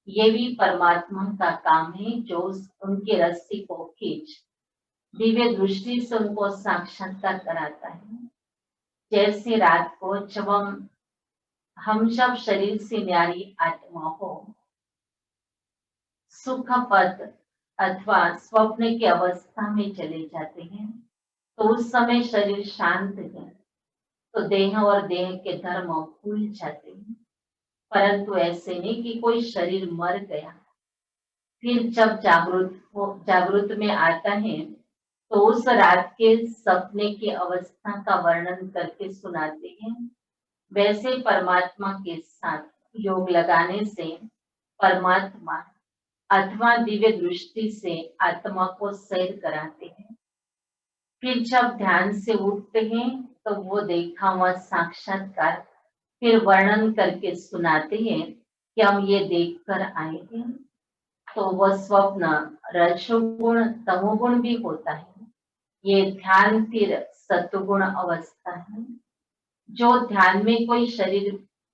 ये भी परमात्मा का काम है जो उनकी रस्सी को खींच दिव्य दृष्टि से उनको साक्षात्कार कराता है। जैसे रात को जब हम सब शरीर से न्यारी आत्मा हो सुख पद अथवा स्वप्न की अवस्था में चले जाते हैं, तो उस समय शरीर शांत है, तो देह और देह के धर्म भूल जाते हैं। परंतु ऐसे नहीं कि कोई शरीर मर गया, फिर जब जागृत में आता है तो उस रात के सपने की अवस्था का वर्णन करके सुनाते हैं। वैसे परमात्मा के साथ योग लगाने से परमात्मा अथवा दिव्य दृष्टि से आत्मा को सैर कराते हैं। फिर जब ध्यान से उठते हैं तो वो देखा हुआ साक्षात्कार फिर वर्णन करके सुनाते हैं कि हम ये देखकर आए हैं। तो वह स्वप्न रजोगुण तमोगुण भी होता है। ये ध्यान फिर सत्वगुण अवस्था है। जो ध्यान में कोई शरीर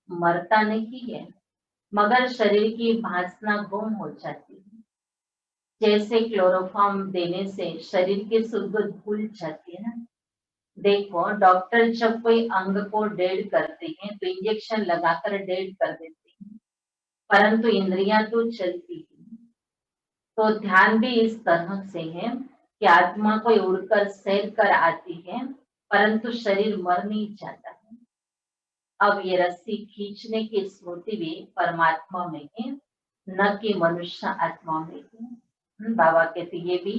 मरता नहीं है, मगर शरीर की भासना गुम हो जाती है। जैसे क्लोरोफॉर्म देने से शरीर की सुध भूल जाती है ना। देखो डॉक्टर जब कोई अंग को डेड करते हैं तो इंजेक्शन लगाकर डेड कर देते हैं, परंतु इंद्रियां तो चलती है। तो ध्यान भी इस तरह से है कि आत्मा कोई उड़कर सैर कर आती है, परंतु शरीर मर नहीं जाता है। अब ये रस्सी खींचने की स्मृति भी परमात्मा में है, न कि मनुष्य आत्मा में है। बाबा कहते ये भी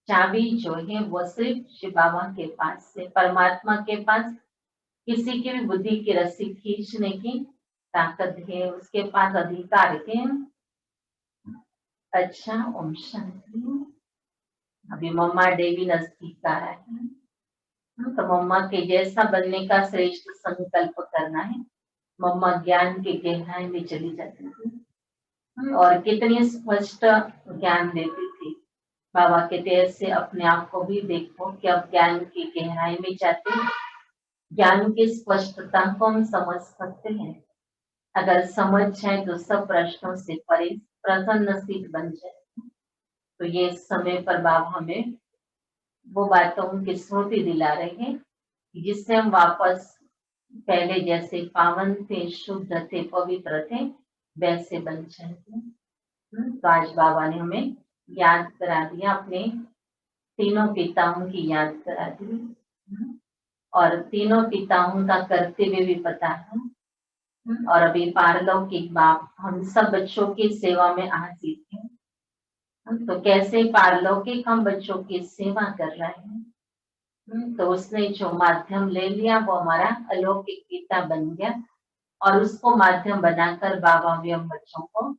चाबी जो है वो सिर्फ शिव बाबा के पास से, परमात्मा के पास किसी की भी बुद्धि की रस्सी खींचने की ताकत है, उसके पास अधिकार है। अच्छा ओम शांति। अभी मम्मा देवी नजदीक आ रहा है, तो मम्मा के जैसा बनने का श्रेष्ठ संकल्प करना है। मम्मा ज्ञान के गहराई में चली जाती थी और कितनी स्पष्ट ज्ञान देती थी। बाबा कहते ऐसे अपने आप को भी देखो कि अब ज्ञान की गहराई में जाते हैं, ज्ञान की स्पष्टता को हम समझ सकते हैं। अगर समझ जाए तो सब प्रश्नों से परे प्रसन्न सीट बन जाए। तो ये समय पर बाबा हमें वो बातों की स्मृति दिला रहे हैं जिससे हम वापस पहले जैसे पावन थे, शुद्ध थे, पवित्र थे, वैसे बन जाएंगे। तो आज बाबा ने हमें याद करा दिया, अपने तीनों पिताओं की याद करा दी। और तीनों पिताओं का करते हुए भी पता है। और अभी पारलौकिक बाप हम सब बच्चों की सेवा में आजीत हैं। तो कैसे पारलौकिक हम बच्चों की सेवा कर रहे हैं। तो उसने जो माध्यम ले लिया वो हमारा अलौकिक पिता बन गया, और उसको माध्यम बनाकर बाबा भी हम बच्चों को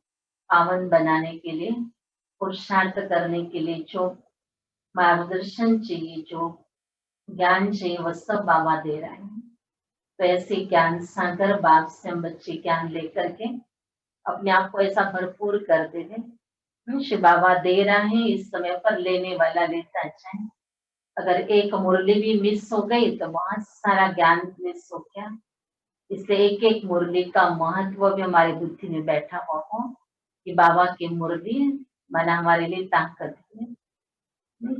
पावन बनाने के लिए, पुरुषार्थ करने के लिए जो मार्गदर्शन चाहिए, जो ज्ञान चाहिए, वो सब बाबा दे रहे हैं। तो ऐसे ज्ञान सागर बाप से हम बच्चे ज्ञान लेकर के अपने आप को ऐसा भरपूर कर दे दें। शिव बाबा दे रहे हैं, इस समय पर लेने वाला लेता जाए। अगर एक मुरली भी मिस हो गई तो बहुत सारा ज्ञान मिस हो गया। इसलिए एक एक मुरली का महत्व भी हमारी बुद्धि में बैठा हुआ हो कि बाबा की मुरली माना हमारे लिए ताकत है।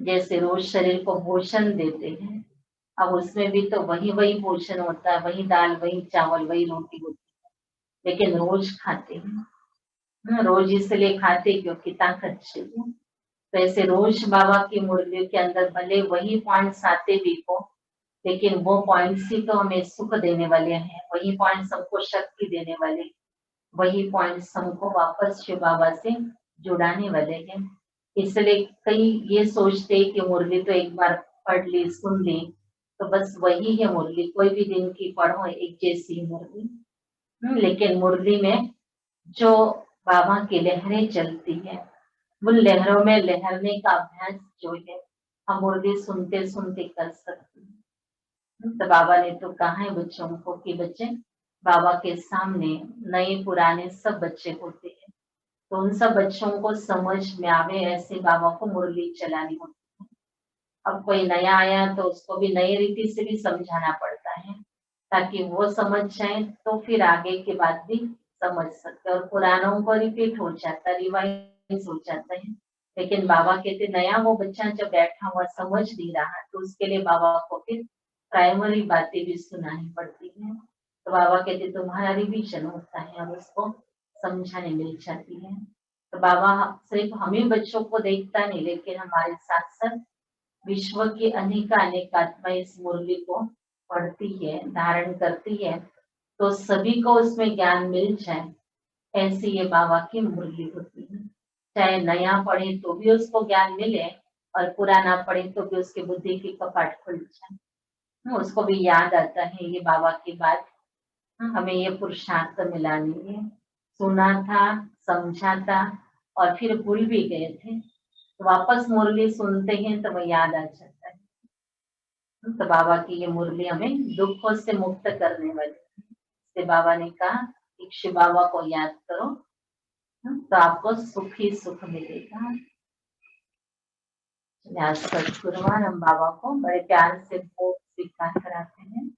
जैसे रोज शरीर को भोजन देते हैं, अब उसमें भी तो वही वही भोजन होता है, वही दाल, वही चावल, वही रोटी होती है, लेकिन रोज खाते हैं। रोज इसलिए खाते क्योंकि ताकत चाहिए। तो ऐसे रोज बाबा की मुरली के अंदर भले वही पॉइंट्स आते भी हो, लेकिन वो पॉइंट्स ही तो हमें सुख देने वाले हैं, वही पॉइंट्स हमको शक्ति देने वाले, वही पॉइंट्स हमको वापस शिव बाबा से जुड़ाने वाले हैं। इसलिए कई ये सोचते हैं कि मुरली तो एक बार पढ़ ली, सुन ली, तो बस वही है मुरली, कोई भी दिन की पढ़ो एक जैसी मुरली। लेकिन मुरली में जो बाबा की लहरें चलती है, उन लहरों में लहरने का अभ्यास जो है हम मुरली सुनते सुनते कर सकते हैं। तो बाबा ने तो कहा है बच्चों को कि बच्चे बाबा के सामने नए पुराने सब बच्चे होते हैं, तो उन सब बच्चों को समझ में आवे ऐसे बाबा को मुरली चलानी होती है। अब कोई नया आया तो उसको भी नई रीति से भी समझाना पड़ता है ताकि वो समझ जाए, तो फिर आगे के बाद भी समझ सकते। और पुरानों को रिपीट हो जाता, रिवाइज हो जाता है। लेकिन बाबा कहते नया वो बच्चा जब बैठा हुआ समझ नहीं रहा, तो उसके लिए बाबा को फिर प्राइमरी बातें भी सुनानी पड़ती है। तो बाबा कहते तुम्हारा रिविजन होता है और उसको समझाने मिल जाती है। तो बाबा सिर्फ हमें बच्चों को देखता नहीं, लेकिन हमारे साथ साथ विश्व की अनेक आत्मा इस मुरली को पढ़ती है, धारण करती है, तो सभी को उसमें ज्ञान मिल जाए, ऐसी ये बाबा की मुरली होती है। चाहे नया पढ़े तो भी उसको ज्ञान मिले, और पुराना पढ़े तो भी उसकी बुद्धि की कपाट खुल जाए, उसको भी याद आता है ये बाबा की बात, हमें ये पुरुषार्थ मिलानी है। सुना था, समझा था और फिर भूल भी गए थे, तो वापस मुरली सुनते हैं तो वो याद आ जाता है। तो बाबा की ये मुरली हमें दुखों से मुक्त करने वाली है। इसलिए बाबा ने कहा कि शिव बाबा को याद करो तो आपको सुख ही सुख मिलेगा। सदगुरुवार हम बाबा को बड़े प्यार से भोग स्वीकार कराते हैं।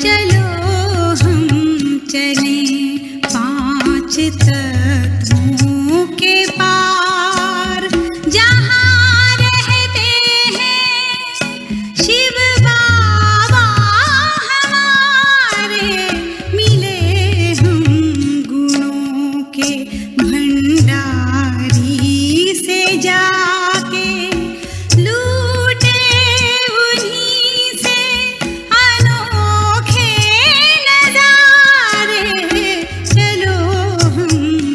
चलो हम चलें पांच तत्वों के पार, जहाँ रहते हैं शिव बाबा हमारे, मिले हम गुणों के भंडारी से जाके, लूटे उन्हीं से अनोखे नजारे। चलो हम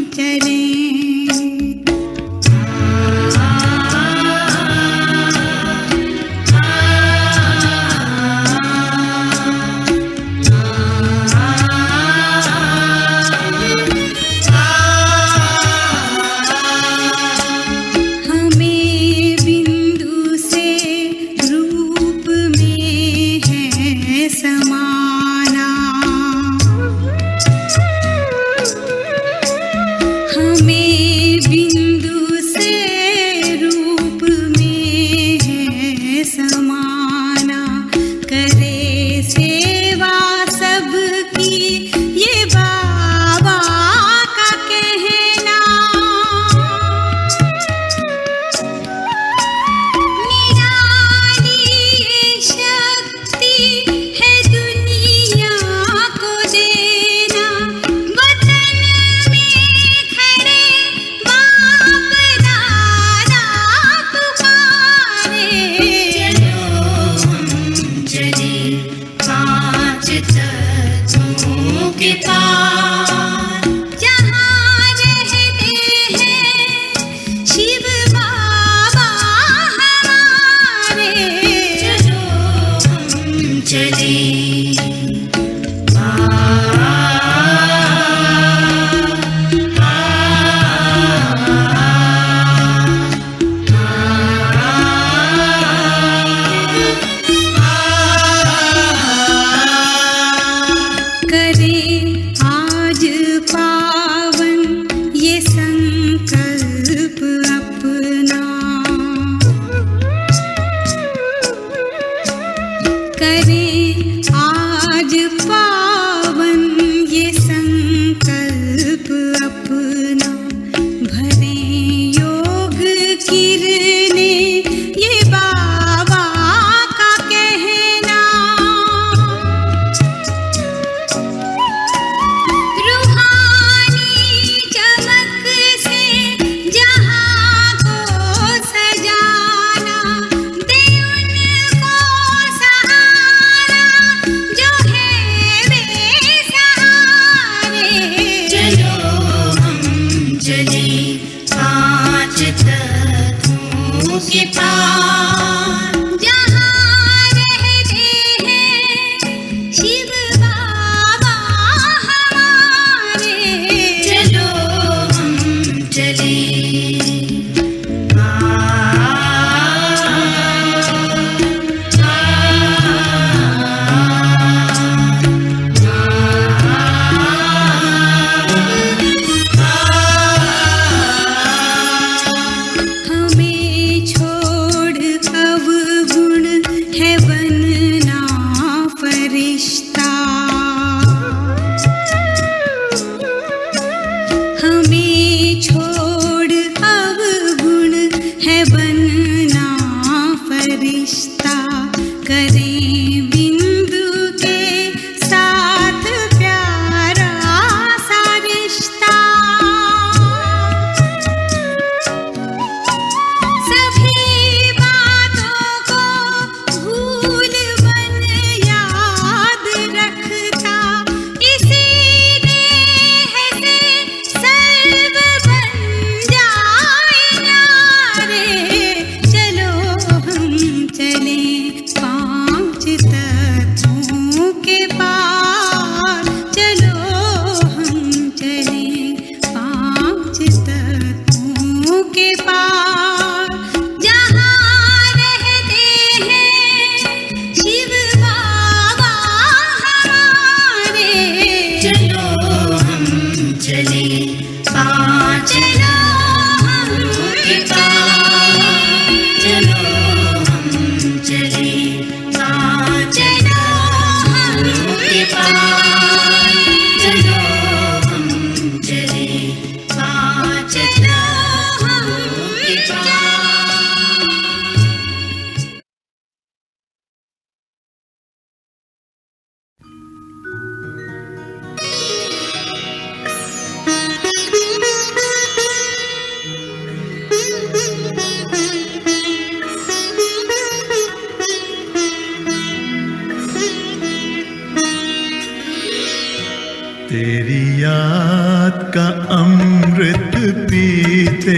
तेरी याद का अमृत पीते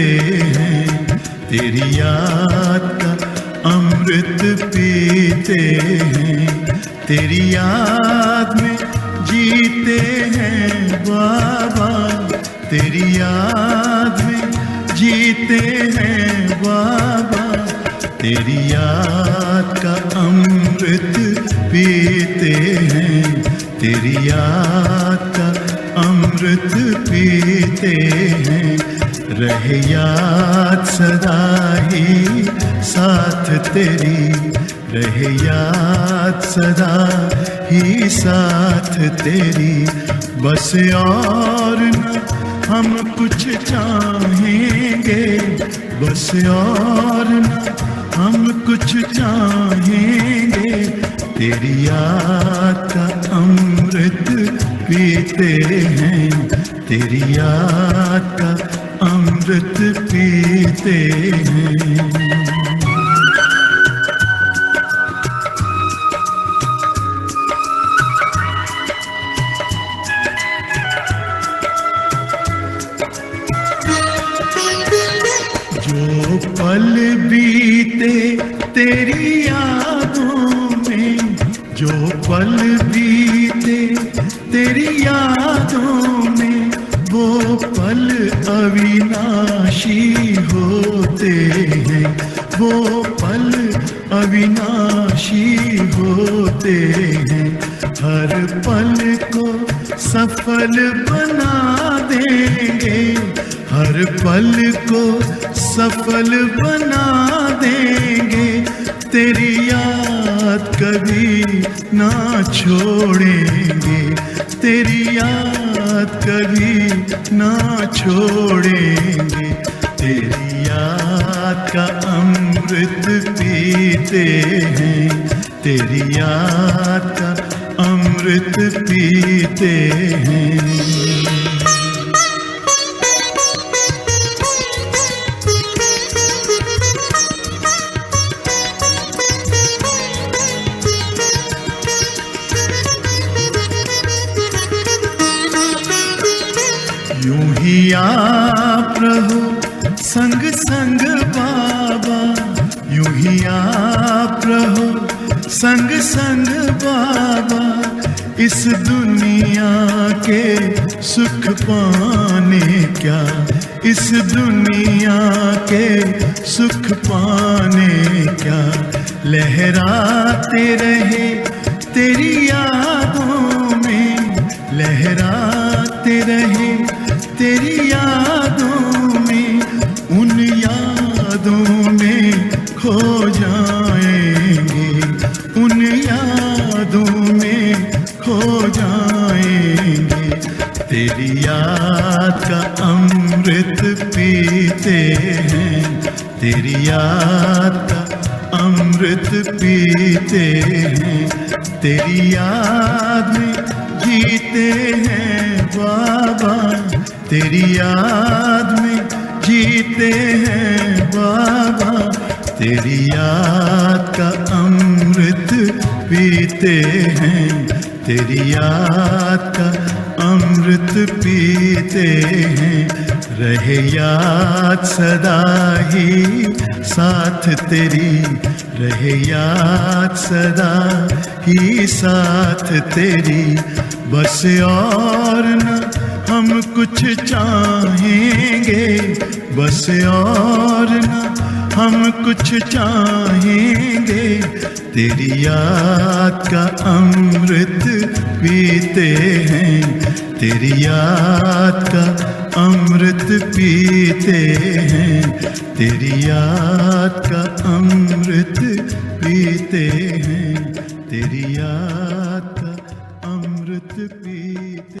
हैं, तेरी याद का अमृत पीते हैं, तेरी याद में जीते हैं बाबा, तेरी याद में जीते हैं बाबा, तेरी याद का अमृत पीते हैं, तेरी याद का अमृत पीते हैं। रहे याद सदा ही साथ तेरी, रहे याद सदा ही साथ तेरी, बस और न हम कुछ चाहेंगे, बस और न हम कुछ चाहेंगे, तेरी याद का अमृत पीते हैं, तेरी याद का अमृत पीते हैं। जो पल बीते तेरी यादों में, जो पल बीते तेरी यादों में, वो पल अविनाशी होते हैं, वो पल अविनाशी होते हैं। हर पल को सफल बना देंगे, हर पल को सफल बना देंगे, तेरी याद कभी ना छोड़ेंगे, तेरी याद कभी ना छोड़ेंगे, तेरी याद का अमृत पीते हैं, तेरी याद का अमृत पीते हैं। यूं ही आप रहो संग संग बाबा, यूं ही आप रहो संग संग बाबा, इस दुनिया के सुख पाने क्या, इस दुनिया के सुख पाने क्या, लहराते रहे तेरी यादों में, लहराते रहे तेरी यादों में, उन यादों में खो जाएंगे, उन यादों में खो जाएंगे, तेरी याद का अमृत पीते हैं, तेरी याद का अमृत पीते हैं, तेरी याद में जीते हैं बाबा, तेरी याद में जीते हैं बाबा, तेरी याद का अमृत पीते हैं, तेरी याद का अमृत पीते हैं। रहे याद सदा ही साथ तेरी, रहे याद सदा ही साथ तेरी, बस और न हम कुछ चाहेंगे, बस और न हम कुछ चाहेंगे, तेरी याद का अमृत पीते हैं, तेरी याद का अमृत पीते हैं, तेरी याद का अमृत पीते हैं, तेरी याद का अमृत पीते